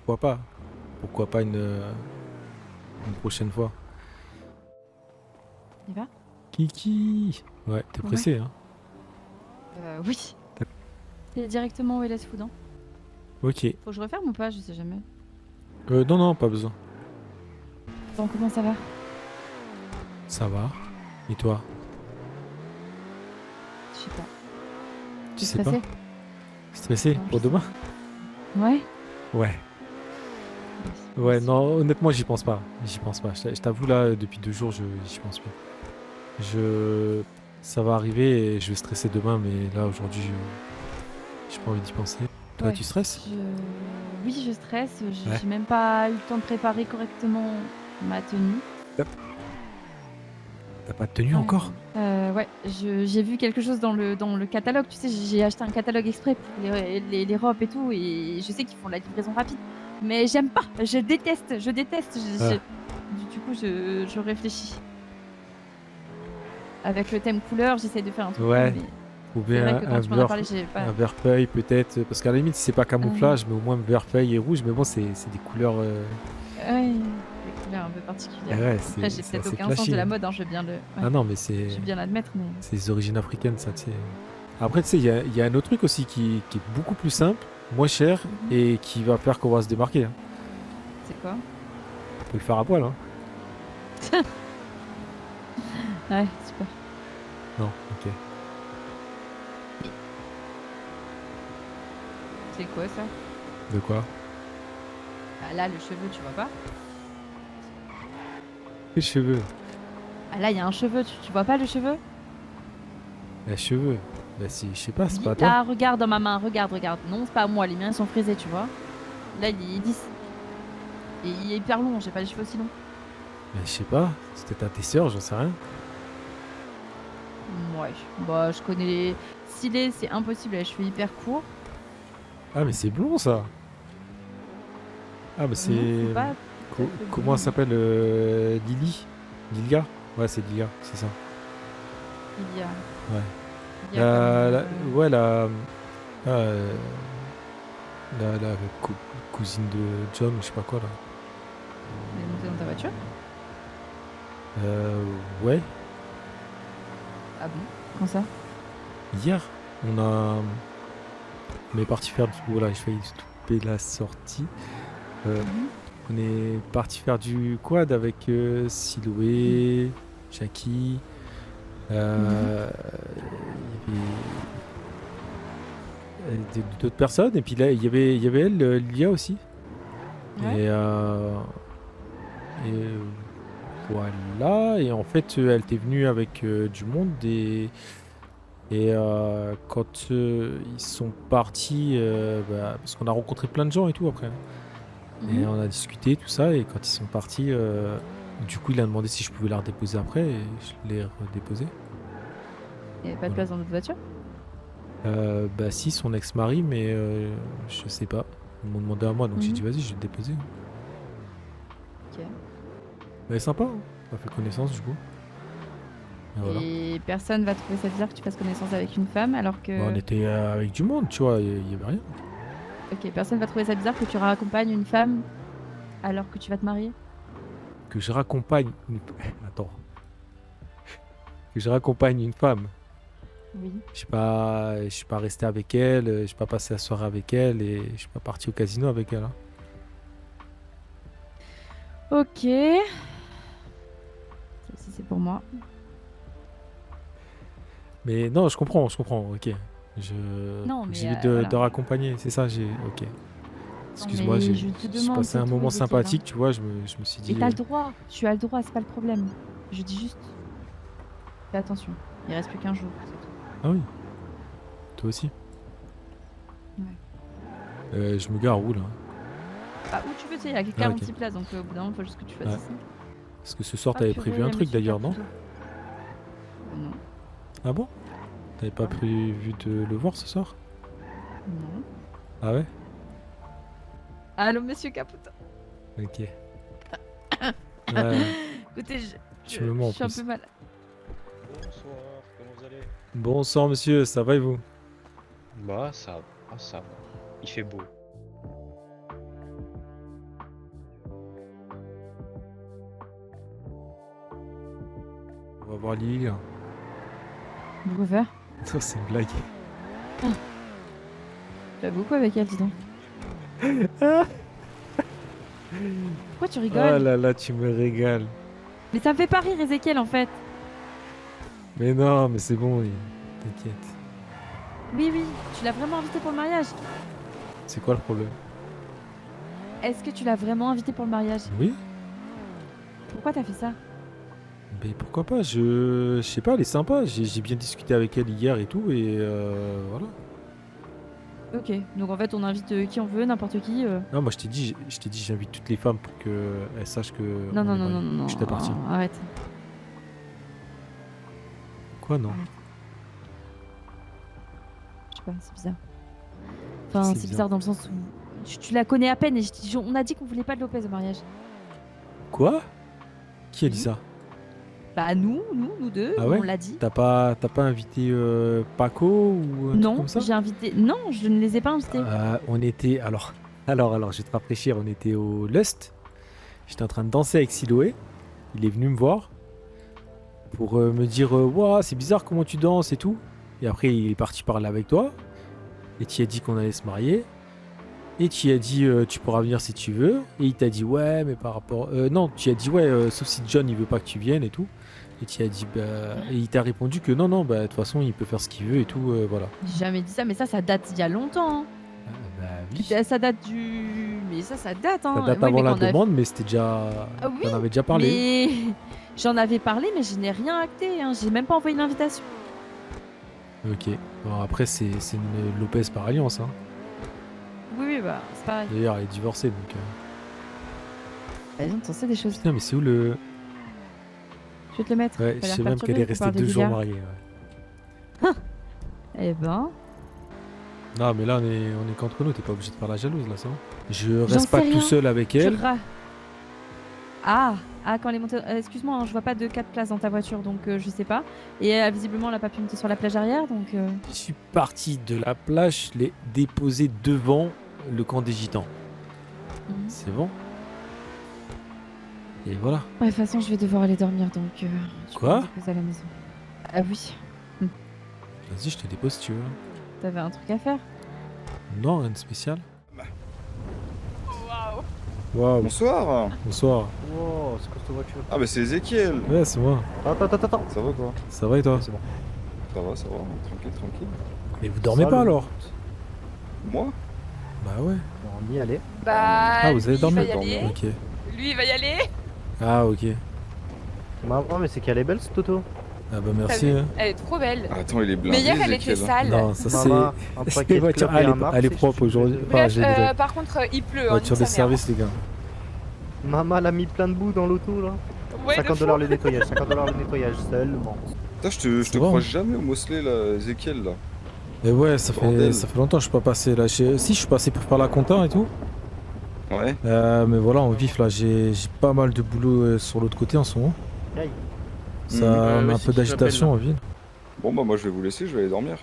pourquoi pas une prochaine fois. Il va? Kiki! Ouais, t'es Ouais. pressé, hein? Oui. C'est directement au LS Food. Hein. Ok. Faut que je referme ou pas? Je sais jamais. Non, pas besoin. Bon, comment ça va? Ça va. Et toi? Je sais pas. Tu sais pas? Stressé? Stressé Non, pour je sais demain? Ouais. Ouais. Ouais, non, honnêtement, j'y pense pas. J'y pense pas. Je t'avoue, là, depuis 2 jours, j'y pense plus. Ça va arriver et je vais stresser demain, mais là, aujourd'hui, j'ai pas envie d'y penser. Toi, Ouais. tu stresses? Oui, je stresse. J'ai Ouais. j'ai même pas eu le temps de préparer correctement ma tenue. T'as pas de tenue encore? Ouais, j'ai vu quelque chose dans le catalogue. Tu sais, j'ai acheté un catalogue exprès pour les robes et tout, et je sais qu'ils font la livraison rapide. Mais j'aime pas, je déteste. Du coup, je réfléchis. Avec le thème couleur, j'essaie de faire un truc. Ouais. Mais Ou c'est bien vrai que quand tu m'en as parlé, j'ai pas. un vert feuille peut-être, parce qu'à la limite c'est pas camouflage, mais au moins vert feuille et rouge, mais bon c'est des couleurs. Ouais, des couleurs un peu particulières. Ouais, Après, j'ai c'est peut-être assez aucun sens flashy, de la hein. mode, hein, je veux bien le. Ouais. Ah non mais c'est. Je veux bien l'admettre, mais. C'est les origines africaines ça, tu sais. Après tu sais, il y a un autre truc aussi qui est beaucoup plus simple, moins cher et qui va faire qu'on va se démarquer. Hein. C'est quoi? On peut le faire à poil, hein. Ouais, super. Non, ok. C'est quoi ça? De quoi? Ah, là, le cheveu, tu vois pas? Les cheveux. Ah, là, il y a un cheveu, tu vois pas le cheveu? Les cheveux. Bah si, je sais pas, c'est pas à Là, toi. regarde dans ma main, regarde. Non, c'est pas à moi, les miens sont frisés, tu vois. Là, il est lisse. Et il est hyper long, j'ai pas les cheveux aussi longs. Mais je sais pas, c'était ta tes sœurs, j'en sais rien. Ouais, bah, je connais les. Stylé, c'est impossible, les cheveux hyper courts. Ah mais c'est blond ça. Ah mais c'est. c'est pas tout à fait Comment blond. elle s'appelle Lily? Lilia? Ouais c'est Lilia, c'est ça. Il y a. Ouais. Il y a Ouais la cousine de John ou je sais pas quoi là. Elle est montée dans ta voiture? Ouais. Ah bon? Quand ça? Hier, on est parti faire voilà, j'ai failli stopper la sortie. On est parti faire du quad avec Siloué, Jackie. Il y avait d'autres personnes et puis là il y avait elle, Lilia aussi. Ouais. Et voilà, et en fait elle était venue avec du monde et quand ils sont partis, parce qu'on a rencontré plein de gens et tout après. Et on a discuté tout ça et quand ils sont partis, du coup il a demandé si je pouvais la redéposer après et je l'ai redéposée. Il y avait pas de place dans notre voiture? Bah si, son ex-mari, mais je sais pas. Ils m'ont demandé à moi, donc j'ai Mhm. dit vas-y, je vais te déposer. Ok. Mais sympa, hein. On a fait connaissance du coup. Et voilà. Et personne va trouver ça bizarre que tu fasses connaissance avec une femme alors que. Bah, on était avec du monde, tu vois, il y avait rien. Ok, personne va trouver ça bizarre que tu raccompagnes une femme alors que tu vas te marier. Que je raccompagne une... Attends. Que je raccompagne une femme. Oui. Je suis pas resté avec elle, je suis pas passé la soirée avec elle et je suis pas parti au casino avec elle. Hein. Ok. Ça, c'est pour moi. Mais non, je comprends, ok. Non, mais, J'ai envie de voilà. raccompagner, c'est ça, j'ai. Ok. Excuse-moi, mais j'ai je te j'ai demande, passé c'est un tout, moment Ezekiel, sympathique, hein. tu vois, je me suis dit. Et t'as le droit. Tu as le droit, c'est pas le problème. Je dis juste. Fais attention. Il reste plus qu'un jour. c'est tout. Ah oui. Toi aussi. Ouais. Je me gare où là? Bah, où tu veux, tu sais, il y a 46 ok. places donc au bout d'un moment, il faut juste que tu fasses Ouais. ça. Parce que ce soir, Ah, t'avais purée, prévu un truc monsieur d'ailleurs, non? Caputo. Non. Ah bon? T'avais pas prévu de le voir ce soir? Non. Ah ouais? Allô, monsieur Caputo. Ok. Ouais, Écoutez, tu me mens en je suis un plus. peu malade. Bonsoir, comment vous allez? Bonsoir monsieur, ça va et vous? Bah ça va, il fait beau. On va voir Lily là. Pourquoi faire? Ça c'est une blague. Tu as beaucoup avec elle, dis donc. Pourquoi tu rigoles? Oh là là, tu me régales. Mais ça me fait pas rire, Ezekiel, en fait. Mais non, mais c'est bon, oui. T'inquiète. Oui, oui, tu l'as vraiment invité pour le mariage. C'est quoi le problème? Est-ce que tu l'as vraiment invité pour le mariage? Oui? Pourquoi t'as fait ça? Mais pourquoi pas, je sais pas, elle est sympa. J'ai bien discuté avec elle hier et tout, et voilà. Ok, donc en fait, on invite qui on veut, n'importe qui. Non, moi je t'ai dit, j'invite toutes les femmes pour qu'elles sachent que. Non, on non, est non, mariés, non, non, que je t'appartiens. arrête. Quoi, non? Je sais pas, c'est bizarre. Enfin, C'est c'est bizarre. bizarre dans le sens où tu la connais à peine et on a dit qu'on voulait pas de Lopez au mariage. Quoi? Qui a dit ça? Bah nous deux, Ah ouais? on l'a dit. T'as pas invité Paco ou un truc Non, comme ça? j'ai invité. Non, je ne les ai pas invités. On était. Alors, je vais te rafraîchir. On était au Lust. J'étais en train de danser avec Siloé. Il est venu me voir pour me dire Ouah, c'est bizarre comment tu danses et tout. Et après, il est parti parler avec toi. Et tu as dit qu'on allait se marier. Et tu as dit tu pourras venir si tu veux. Et il t'a dit ouais, mais par rapport. Non, tu as dit ouais, sauf si John il veut pas que tu viennes et tout. Et tu as dit bah. Et il t'a répondu que non, bah de toute façon il peut faire ce qu'il veut et tout, voilà. J'ai jamais dit ça, mais ça date d'il y a longtemps. Hein. Bah oui. Ça date du. Mais ça date, hein. Ça date Oui, avant mais la qu'on a- demande, mais c'était déjà. Ah oui, On avait déjà parlé. Mais j'en avais parlé, mais je n'ai rien acté. Hein. J'ai même pas envoyé l'invitation. Ok. Bon, après, c'est une Lopez par alliance. Hein. Oui, bah, c'est pareil. D'ailleurs, elle est divorcée, donc. Vas-y, on t'en sait des choses. Putain, mais c'est où le. Je vais te le mettre. Ouais, T'as je l'air sais même perturbé, qu'elle est tu restée parles de 2 jours Lilia. mariée. Ouais. Eh ben. Non, mais là, on est qu'entre nous, t'es pas obligé de faire la jalouse, là, ça va. Je J'en reste pas sais tout rien. seul avec Tu elle. Ah, quand elle est montée. Excuse-moi, hein, je vois pas de 4 places dans ta voiture, donc je sais pas. Et visiblement, elle a pas pu monter sur la plage arrière, donc. Je suis parti de la plage, je l'ai déposé devant le camp des gitans. Mhm. C'est bon. Et voilà. Ouais, de toute façon, je vais devoir aller dormir, donc. Tu Quoi? peux me déposer à la maison. Ah oui. Vas-y, je te dépose si tu veux. T'avais un truc à faire? Non, rien de spécial. Waouh. Bonsoir. Bonsoir. Wow, c'est quoi cette voiture? Ah bah c'est Ezekiel. Ouais, c'est moi. Attends. Ça va quoi? Ça va et toi? C'est bon. Ça va, tranquille. Mais vous dormez pas Salut. alors? Moi? Bah ouais. On y allait. Bah. Ah, vous avez lui, il dormi? va y aller. Ok. Lui, il va y aller. Ah, ok. Maman, mais c'est qu'elle est belle cette auto. Ah bah T'as merci. vu hein. Elle est trop belle. Attends, il est blindé. Mais hier, elle était Ezekiel. sale. Non, ça c'est. Maman, un C'est paquet de voiture. clopes et Elle un est, Mars, elle est et je propre suis aujourd'hui. désolé. Enfin, Bref, j'ai dit. par contre, il pleut. Hein, Voiture donc de sa mère. service, les gars. Maman, elle a mis plein de boue dans l'auto là. Ouais, 50 de $ fou. le nettoyage, 50 $ le nettoyage seulement. Putain, je te C'est bon. croise jamais au Mosley là, Ezekiel là. Et ouais, ça Bordel. fait longtemps que je suis pas passé là. Si, je suis passé pour faire la compta et tout. Ouais. Mais voilà, en vif là, j'ai pas mal de boulot sur l'autre côté en ce moment. Ça, on a un peu d'agitation en ville. Bon, bah, moi, je vais vous laisser, je vais aller dormir.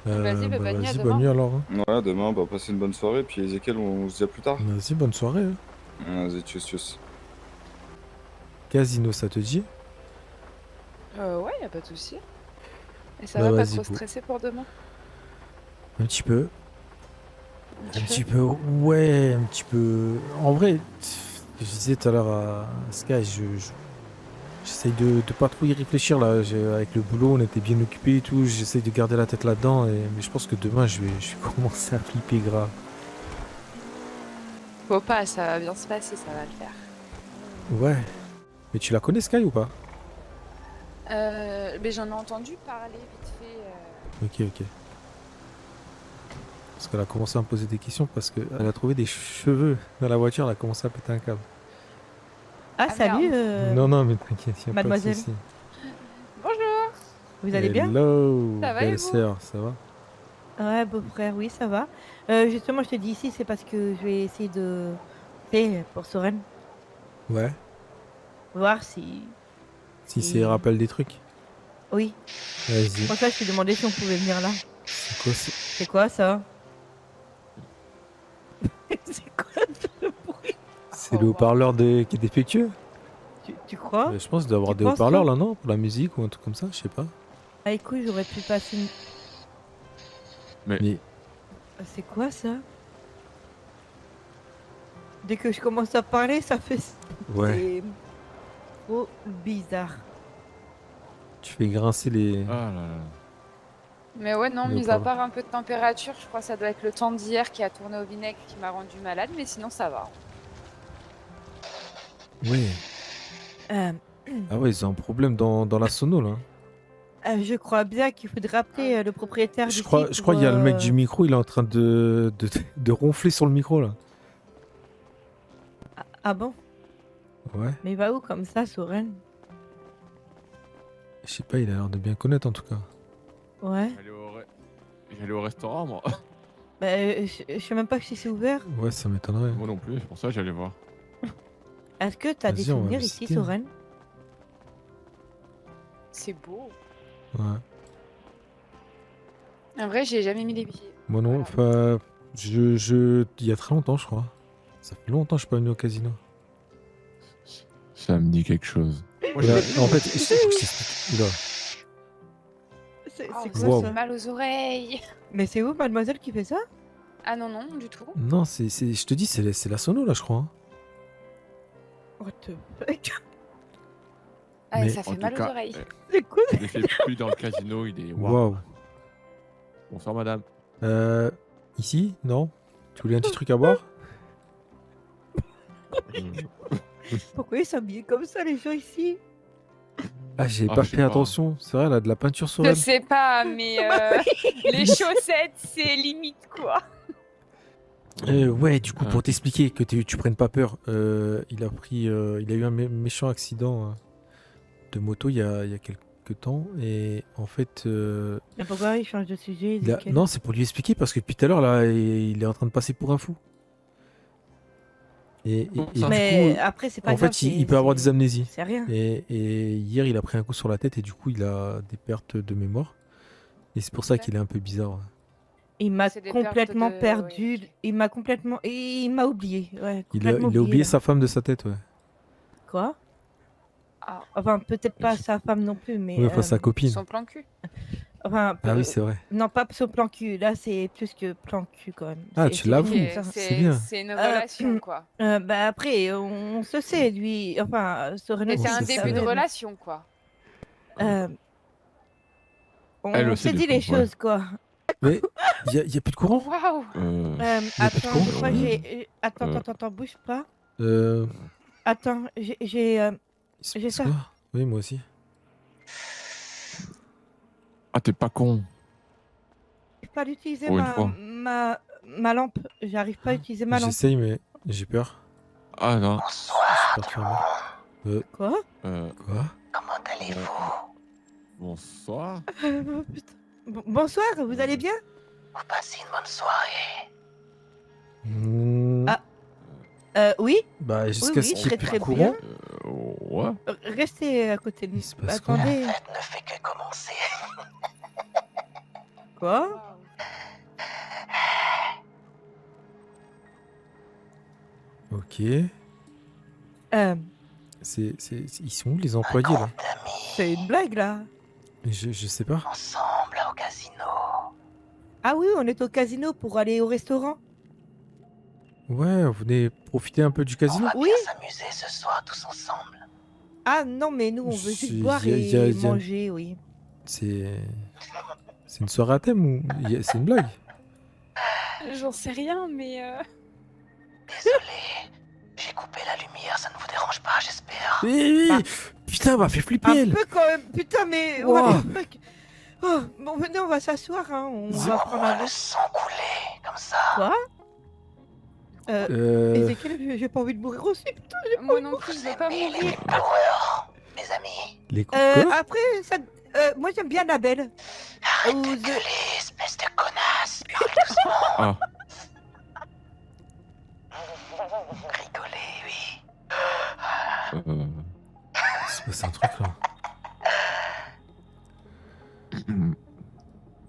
Vas-y, bah, bonne nuit, à vas-y, demain. bonne nuit alors. Hein. Ouais, demain, bah, passez une bonne soirée, puis Ezekiel, on se dit à plus tard. Vas-y, bonne soirée. Hein. Vas-y, tchuss, tchuss. Casino, ça te dit? Ouais, y a pas de souci. Et ça Bah, va pas vas-y, trop go. stresser pour demain? Un petit peu. Un petit peu, ouais, un petit peu. En vrai, je disais tout à l'heure à Sky, j'essaye de pas trop y réfléchir là. Avec le boulot, on était bien occupés et tout. J'essaye de garder la tête là-dedans. Mais je pense que demain, je vais commencer à flipper grave. Faut pas, ça va bien se passer, ça va le faire. Ouais. Mais tu la connais Sky ou pas? Mais j'en ai entendu parler vite fait. Ok, ok. Parce qu'elle a commencé à me poser des questions parce qu'elle a trouvé des cheveux dans la voiture. Elle a commencé à péter un câble. Ah, salut, Non, mais t'inquiète, y a mademoiselle. pas de souci. Bonjour. Vous allez bien? Hello, Ça va et belle vous? sœur, ça va? Ouais, beau-frère, oui, ça va. Justement, je te dis ici, c'est parce que je vais essayer de... Tu pour Soren, Ouais. voir si... Si c'est rappelle des trucs. Oui. Vas-y. Pour ça, je t'ai demandé si on pouvait venir là. C'est quoi ça? C'est quoi, ça? C'est quoi ce bruit? C'est le haut-parleur qui est défectueux? Tu crois? Je pense qu'il doit y avoir Tu des penses, haut-parleurs toi? là, non? Pour la musique ou un truc comme ça, je sais pas. Ah, écoute, j'aurais pu passer une... Mais C'est quoi, ça? Dès que je commence à parler, ça fait... Ouais. C'est trop bizarre. tu fais grincer les. Ah là là. Mais ouais, non, Le mis à pauvre. part un peu de température, je crois que ça doit être le temps d'hier qui a tourné au vinaigre qui m'a rendu malade, mais sinon ça va. Ouais. Ah ouais, ils ont un problème dans la sono là. Je crois bien qu'il faudrait appeler le propriétaire Je d'ici crois pour, qu'il y a le mec du micro, il est en train de ronfler sur le micro là. Ah bon? Ouais. Mais il va où comme ça, Soren? Je sais pas, il a l'air de bien connaître en tout cas. Ouais. J'allais au restaurant, moi. Bah, je sais même pas si c'est ouvert. Ouais, ça m'étonnerait. Moi non plus, c'est pour ça que j'allais voir. Est-ce que t'as des Vas-y, on va souvenirs ici, visiter. Soren? C'est beau. Ouais. En vrai, j'ai jamais mis les pieds. Moi non, enfin, il y a très longtemps je crois. Ça fait longtemps que je suis pas venu au casino. Ça me dit quelque chose. Là, en fait, faut que je t'explique. Oula. C'est Oh, quoi ça Wow. fait mal aux oreilles. Mais c'est où, mademoiselle, qui fait ça? Ah non, non, du tout. Non, je te dis, c'est la sono là, je crois. hein. What the fuck? Ah, Mais- ça En fait tout mal aux cas, oreilles. C'est quoi? Il est fait plus dans le casino, il est... Waouh. Bonsoir, madame. Ici? Non? Tu voulais un petit truc à boire? Pourquoi ils s'habillent comme ça, les gens ici? Ah, j'ai Ah, pas je sais fait pas. attention. C'est vrai, elle a de la peinture sur Je elle. sais pas, mais les chaussettes, c'est limite quoi. Ouais, du coup, Ah. pour t'expliquer que tu prennes pas peur, il a eu un méchant accident de moto il y a quelques temps. Et en fait, Mais pourquoi il change de sujet? Ezekiel? non, c'est pour lui expliquer parce que depuis tout à l'heure, là, il est en train de passer pour un fou. Et du Mais coup, après, c'est pas en grave. fait, il peut avoir des amnésies. C'est rien. Et hier, il a pris un coup sur la tête et du coup, il a des pertes de mémoire. Et c'est pour ça qu'il est un peu bizarre. Il m'a C'est des pertes complètement de- perdu. ouais. Il m'a complètement. Et il m'a oublié. Ouais, Il a complètement oublié là. sa femme de sa tête, ouais. Quoi? Ah, Enfin, peut-être pas sa femme non plus, mais. Ouais, enfin, sa copine. son plan cul. Enfin, Ah oui, c'est vrai. Non, pas son plan cul. Là, c'est plus que plan cul quand même. Ah, C'est- tu c'est l'avoues. fini, ça. C'est bien. C'est une relation quoi. Bah après, on se sait, lui. Enfin, Soren Mais aussi, c'est un il début savait, de mais- relation quoi. Elle On aussi, s'est du dit coup, les ouais. choses, quoi. Mais y a plus de courant? Waouh. Attends, je crois que j'ai. Attends, Euh. attends, bouge pas. Euh. Attends, j'ai ça. quoi? Oui, moi aussi. Ah, t'es pas con. J'arrive pas à utiliser Pour une fois. ma lampe. J'arrive pas à utiliser ma lampe. J'essaye, mais j'ai peur. Ah non. J'ai peur de fermer. Quoi? Euh, Quoi? Bonsoir. Oh, putain. Bonsoir, vous allez bien? Vous passez une bonne soirée. Oui. Bah, Oui, jusqu'à oui, ce qu'il y ait très plus très de courant. bien. Ouais. Restez à côté de nous. passe quoi Attendez. La fête ne fait que commencer. Quoi? Ok. Ils sont où les employés là? C'est une blague là. Je sais pas. Ensemble au casino. Ah oui, on est au casino pour aller au restaurant. Ouais, vous venez profiter un peu du casino? On va bien s'amuser ce soir tous ensemble. Ah non, mais nous on veut juste boire y a- et y a- manger, oui. C'est une soirée à thème ou c'est une blague? J'en sais rien, mais. Désolé, j'ai coupé la lumière, ça ne vous dérange pas, j'espère. Oui, putain, m'a fait flipper Un elle. peu quand même. Putain, mais. Wow. what the fuck. Oh, bon, venez, on va s'asseoir, hein. On va prendre un Le verre. sang couler, comme ça. Quoi? Euh. Ezekiel, j'ai pas envie de mourir aussi, putain. Moi non plus, je veux pas mourir. Mes amis. Les coups de quoi? Après, ça. Moi j'aime bien Annabelle. Arrête de gueuler, espèce de connasse. Parle doucement. Rigolez, oui. Il se passe un truc là.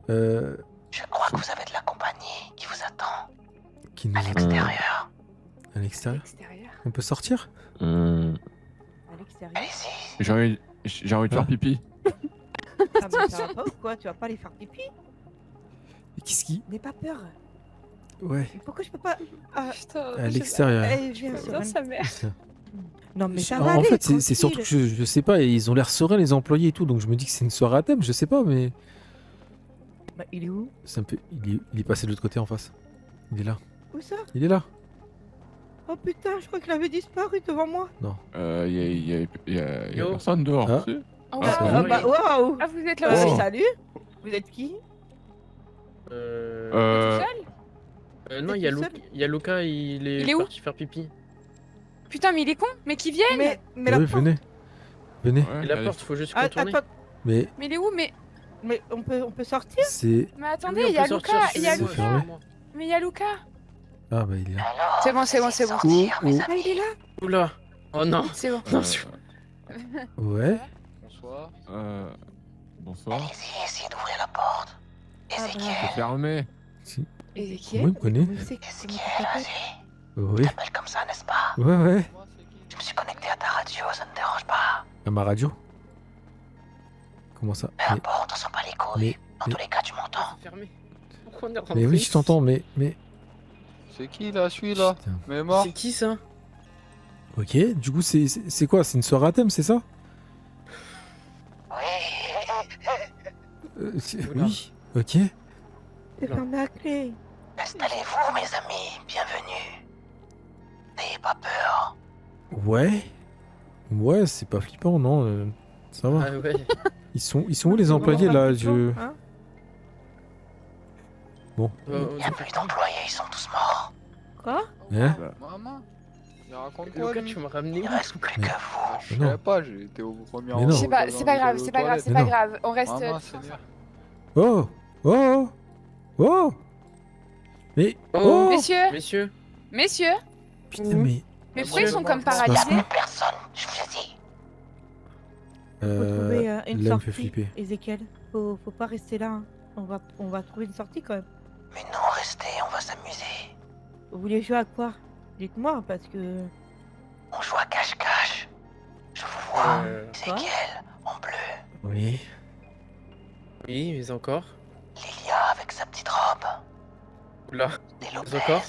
Je crois que vous avez de la compagnie qui vous attend. Qui nous À attend? l'extérieur. À l'extérieur? On peut sortir? À l'extérieur. J'ai envie de faire pipi. Ah, mais ça va pas ou quoi? Tu vas pas aller faire pipi? Mais qu'est-ce qui. N'aie pas peur. Ouais. Pourquoi je peux pas. Ah, Putain, À l'extérieur. Viens, Dans sa mère. Non, mais ça En va aller. fait, c'est surtout que je sais pas, ils ont l'air sereins les employés et tout, donc je me dis que c'est une soirée à thème, je sais pas, mais. Bah, il est où? C'est un peu. Il est passé de l'autre côté en face. Il est là. Où ça? Il est là. Oh putain, je crois qu'il avait disparu devant moi. Non. Y a Yo. personne dehors. Ah. tu sais. Oh, Ah, Ah bah waouh! Ah, vous êtes là Ouais, aussi. salut! Vous êtes qui? Tout seul Non, T'es il y a tout Lu- seul il y a Luca, il est où parti faire pipi. Putain, mais il est con, mais qui vienne. Mais Oui, la porte. venez. Venez. Et la porte, faut juste Ah, contourner. attends, Mais Mais il est où? mais on peut sortir? c'est. Mais attendez, Oui, on il y a peut sortir, Luca, je il y a suis C'est Luca. fermé. Mais il y a Luca. Ah bah il est là. C'est bon, c'est bon, c'est bon. Où Ah, il est là? Oula. Oh non. C'est bon. Non, Ouais. Bonsoir. Bonsoir. Allez-y, essayez d'ouvrir la porte. Ezekiel. C'est fermé. Si. Ezekiel. Moi, il me connaît. Mais c'est comment tu Ezekiel, t'appelles? vas-y. Oui. T'appelles comme ça, n'est-ce pas? Ouais, ouais. Je me suis connecté à ta radio, ça ne dérange pas. À ma radio. Comment ça? Peu importe, on s'en bat les couilles. Dans mais- tous les cas, tu m'entends. c'est fermé. Pourquoi on est rentré Mais oui, je t'entends, mais. C'est qui là, celui-là? Putain. Mais mort. C'est qui ça? Ok, du coup, c'est quoi? C'est une soirée à thème, c'est ça? Oui. Ok. C'est fermé à clé. Installez-vous, mes amis. Bienvenue. N'ayez pas peur. Ouais. Ouais, c'est pas flippant, non. Ça va. Ah ouais. Ils sont où les employés là? Je. Hein? Bon. Il n'y a plus d'employés, ils sont tous morts. Quoi? Hein? Maman. Il raconte quoi, Luca, lui? tu m'as ramené Il où? reste plus que vous. Je Mais non. savais pas, j'étais au premier Mais non. C'est pas grave, c'est pas grave, c'est pas non. grave. On reste. Maman, Seigneur. Oh. Oh. Oh. Mais. Oh. Messieurs, Messieurs. messieurs, Putain, mais. mais pourquoi ils sont comme se passe paralysés? quoi Personne, je vous ai dit. Faut trouver une Là, il me sortie. fait flipper. Ezekiel, faut pas rester là. Hein. On va trouver une sortie quand même. Mais non, restez, on va s'amuser. Vous voulez jouer à quoi? Dites-moi parce que. On joue à cache-cache. Je vous vois, Ezekiel, en bleu. Oui. Oui, mais encore. Lilia avec sa petite robe. Oula. Et Encore. Lopez.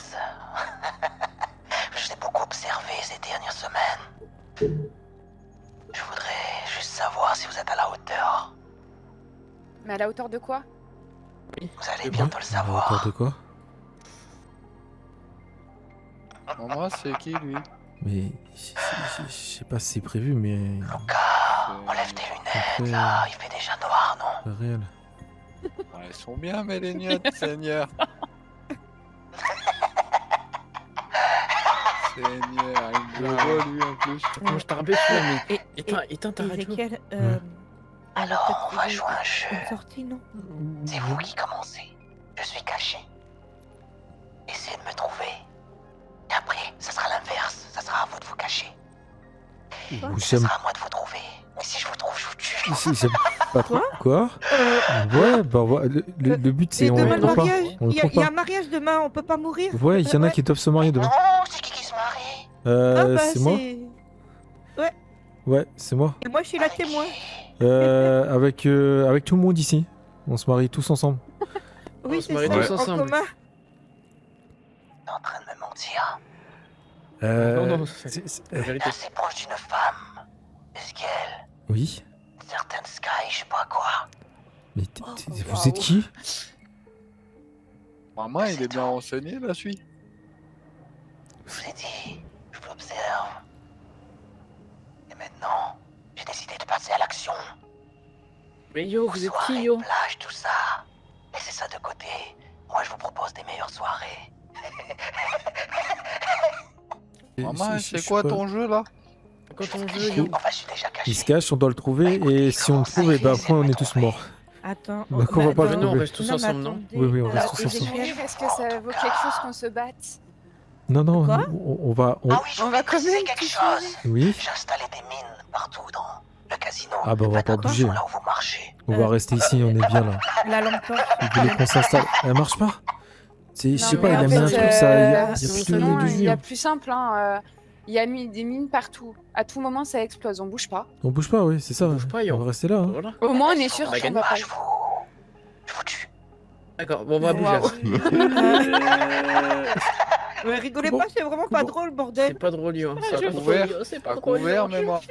Je vous ai beaucoup observé ces dernières semaines. Je voudrais juste savoir si vous êtes à la hauteur. Mais à la hauteur de quoi? Vous allez bientôt le savoir. Encore de quoi? Maman, c'est qui lui? Mais. Je sais pas si c'est prévu, mais. Enlève tes lunettes, Après, là, il fait déjà noir, non? pas réel. Ouais, elles sont bien, mes lignettes, Seigneur. Seigneur, il me voit lui en plus. Comment je t'ai rappelé celui-là, mais Et éteins ta radio. Ezekiel, Elle a Alors, peut-être on va trouvé jouer un jeu. une sortie, non? C'est vous qui commencez. Je suis caché. Essayez de me trouver. Et après, ça sera l'inverse. Ça sera à vous de vous cacher. Ça J'aime sera à moi de vous trouver. Mais si je vous trouve, je vous tue. j'aime pas trop. Quoi? Ouais, bah le but c'est Et demain, le trompe pas. mariage. On le Il y a trompe pas. un mariage demain, on peut pas mourir. Ouais, il y en a qui doivent se marier demain. Oh, c'est qui se marie? Ah bah, C'est moi? Ouais. Ouais, c'est moi. Et moi, je suis la témoin. Avec tout le monde ici. On se marie tous ensemble. Oui, se c'est marie ça, tous en ensemble. commun. T'es en train de me mentir. Non, c'est- la T'es vérité. assez proche d'une femme. Est-ce qu'elle, Oui. une certaine Sky, je sais pas quoi. Mais vous êtes qui? Maman, il est bien renseigné, là, celui. Je vous ai dit, je vous observe. Et maintenant, j'ai décidé de passer à l'action. Mais yo, vous êtes qui, yo? Plage, tout ça. Laissez ça de côté. Moi, je vous propose des meilleures soirées. Maman, je c'est sais quoi pas. ton jeu, là? C'est quoi ton jeu, yo? Enfin, je suis déjà caché. Il se cache, on doit le trouver et si on le trouve, et ben après on est tous morts. Attends. Donc on va pas le Mais non, on trouver. reste tous ensemble, non? Oui, on reste tous ensemble. Mourir, est-ce que ça vaut quelque chose qu'on se batte? Non, non, Quoi on va. On va quand même quelque chose. Oui. J'ai installé des mines partout dans le casino. Ah bah on va pas bouger. Là où vous marchez. On va rester ici, on est bien là. La lampe torche. Vous voulez qu'on s'installe? Elle marche pas? Je sais Non, pas, mais il a en mis un fait, truc, ça. Il y a plus sinon, de il jus. y a plus simple, hein. Il y a mis des mines partout. À tout moment, ça explose, on bouge pas. On bouge pas, oui, c'est ça. pas, yo. On va rester là. hein. Voilà. Au moins, on est sûr On va qu'on gagner. va pas. D'accord, bon, on va bouger. Mais rigolez Bon. pas, c'est vraiment pas drôle, bordel. C'est pas drôle, yo. Ah, C'est je pas drôle, couvert. yo. C'est pas Pas drôle, couvert, yo. mais moi.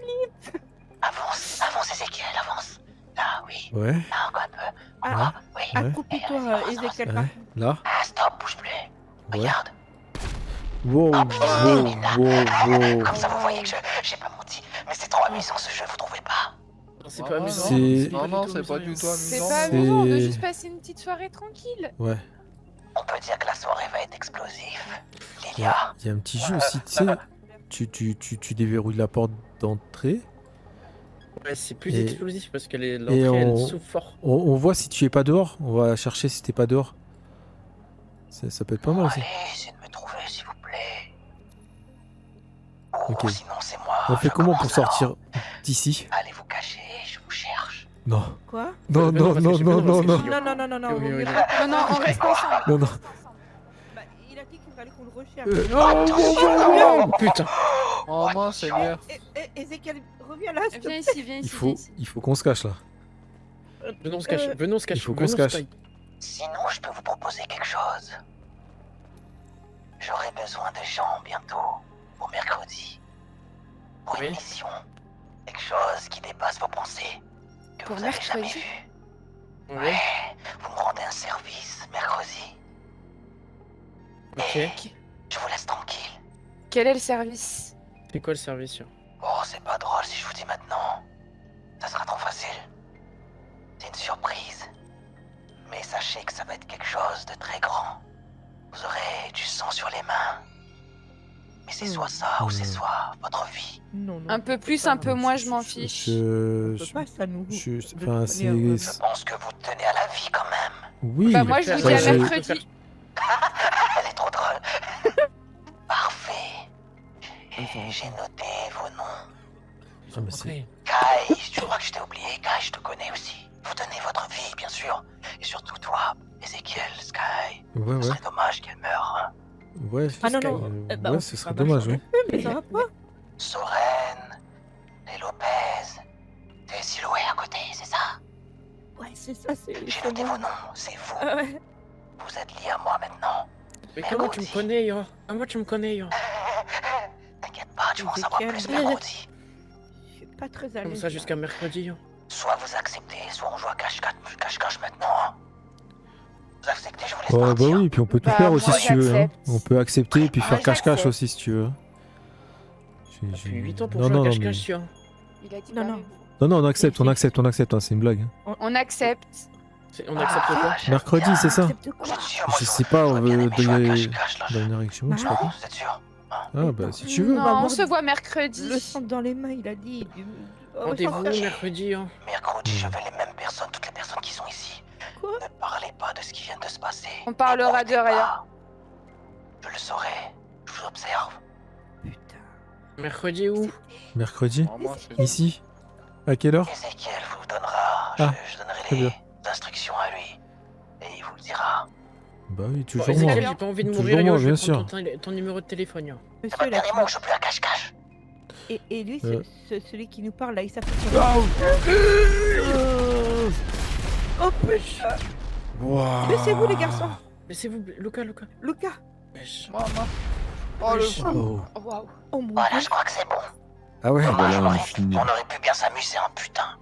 Avance, avance, Ezekiel, avance. Là, oui. Ouais. Là, encore un peu. Ah, Oui. accroupis-toi, Ezekiel. Ouais. Là. Ah, stop, bouge plus. Ouais. Regarde. Wow, wow, wow. Comme ça, vous voyez que j'ai pas menti. Mais c'est trop amusant ce jeu, vous trouvez pas? C'est pas amusant. C'est- Non, non, c'est pas du tout C'est amusant. pas C'est- amusant, on veut juste passer une petite soirée tranquille. Ouais. On peut dire que la soirée va être explosive. Il y a un petit jeu aussi, tu sais. Tu déverrouilles la porte d'entrée. Ouais, c'est plus Et- explosif parce que Et l'entrée, elle souffle fort. on voit si tu es pas dehors. On va chercher si t'es pas dehors. Ça peut être pas mal aussi. Essayez de me trouver, s'il vous plaît. Ok. Sinon, c'est moi. On fait Je comment pour commence alors. sortir d'ici? Allez vous cacher, je vous cherche. Non. Quoi? Non, non, non, non, non, non. Non, non, non, non, non. Oui, oui, vaut mieux pas. Non, non, on reste ensemble. Non, non. Bah, il a dit qu'il fallait qu'on le recherche. Oh putain. Oh mince, Seigneur. Ezekiel, reviens là, s'il te Viens plaît. ici, viens ici. Il faut qu'on se cache là. Venons se cacher, venons se cacher. Il faut qu'on se cache. Sinon, je peux vous proposer quelque chose. J'aurai besoin de gens bientôt, pour mercredi. Pour une mission. Quelque chose qui dépasse vos pensées. Que Pour vous avez jamais mercredi. vu. Ouais. Vous me rendez un service mercredi. Ok. Je vous laisse tranquille. Quel est le service? C'est quoi le service, yo? Oh, c'est pas drôle si je vous dis maintenant. Ça sera trop facile. C'est une surprise. Mais sachez que ça va être quelque chose de très grand. Vous aurez du sang sur les mains. Mais c'est soit ça ou c'est soit votre vie. Non, non. Un peu plus, un peu moins, je m'en fiche. Je Pas ça, nous. enfin, c'est. Je pense que vous tenez à la vie quand même. Oui. Bah, moi, je vous dis à mercredi. Elle est trop drôle. Parfait. J'ai noté vos noms. Ah, mais c'est. Kai, je crois que je t'ai oublié. Kai, je te connais aussi. Vous donnez votre vie, bien sûr. Et surtout toi, Ezekiel, Sky. Ouais, ouais. Ce serait dommage qu'elle meure. Hein. Ouais, Ah, non, Sky, non. Bah, ouais, ce serait dommage, oui. Mais ça va pas. Soren, les Lopez. T'es Siloué à côté, c'est ça? Ouais, c'est ça, c'est. J'ai noté vos noms, c'est vous. Ouais. Vous êtes liés à moi maintenant. Mais comment tu me connais, yo? Comment tu me connais, yo? T'inquiète pas, tu vas en savoir plus mercredi. Je suis pas très à Comme l'aise. ça jusqu'à mercredi, yo. Soit vous acceptez, soit on joue à cache-cache maintenant. Hein. Vous acceptez, je vous laisse Ouais, bah partir. oui, puis on peut tout Bah, faire aussi moi, si tu veux. Hein. j'accepte. On peut accepter et puis faire Moi, cache-cache j'accepte. aussi si tu veux. Depuis 8 ans pour Non, jouer non, à non, cache-cache, yo. Il a dit Non, pas non. avec Non, vous. non, on accepte, hein, c'est une blague. hein. On accepte. On accepte quoi? Mercredi, c'est ça? Accepte quoi? Je sais pas, on veut donner avec chez moi, je sais pas quoi. Vous êtes sûr? Ah, bah si tu veux. Non, on se voit mercredi. Le sang dans les mains, il a dit. Rendez-vous mercredi, hein. Mercredi, je vais les mêmes personnes, toutes les personnes qui sont ici. Ne parlez pas de ce qui vient de se passer. On parlera de rien. Je le saurai. Je vous observe. Mercredi où? Mercredi? Ici? À quelle heure? Ezekiel vous donnera. Ah, Je donnerai très bien. les instructions à lui. Et il vous le dira. Bah oui, Bon, toujours moi. Ezekiel, j'ai pas envie de mourir, Toujours moi, yo, je bien vais sûr. prendre ton numéro de téléphone, yo. Monsieur, là, Dernier mot, je veux plus un cache-cache. et lui, celui qui nous parle là, il s'appelle. Oh putain! Waouh. Laissez-vous les garçons! Laissez-vous, Luca. Lucas! Maman. Oh le Wesh. fou. Oh. Waouh! Oh mon Voilà, dieu! je crois que c'est bon. Ah ouais? Voilà, on est fini. On aurait pu bien s'amuser, hein, putain.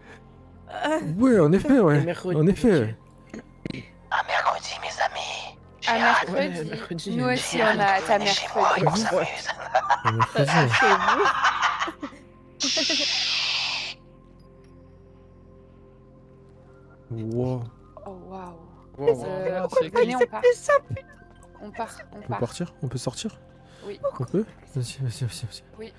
Ouais, en effet, ouais. mercredi, En effet. À mercredi, mes amis. J'ai À hâte. mercredi. Ouais, mercredi. Nous aussi, on a hâte à Chez moi, mercredi. on s'amuse. À mercredi. Wow. Oh waouh. Wow, Venez, on part. On part. On peut partir? On peut sortir? Oui. On peut? Vas-y. Oui.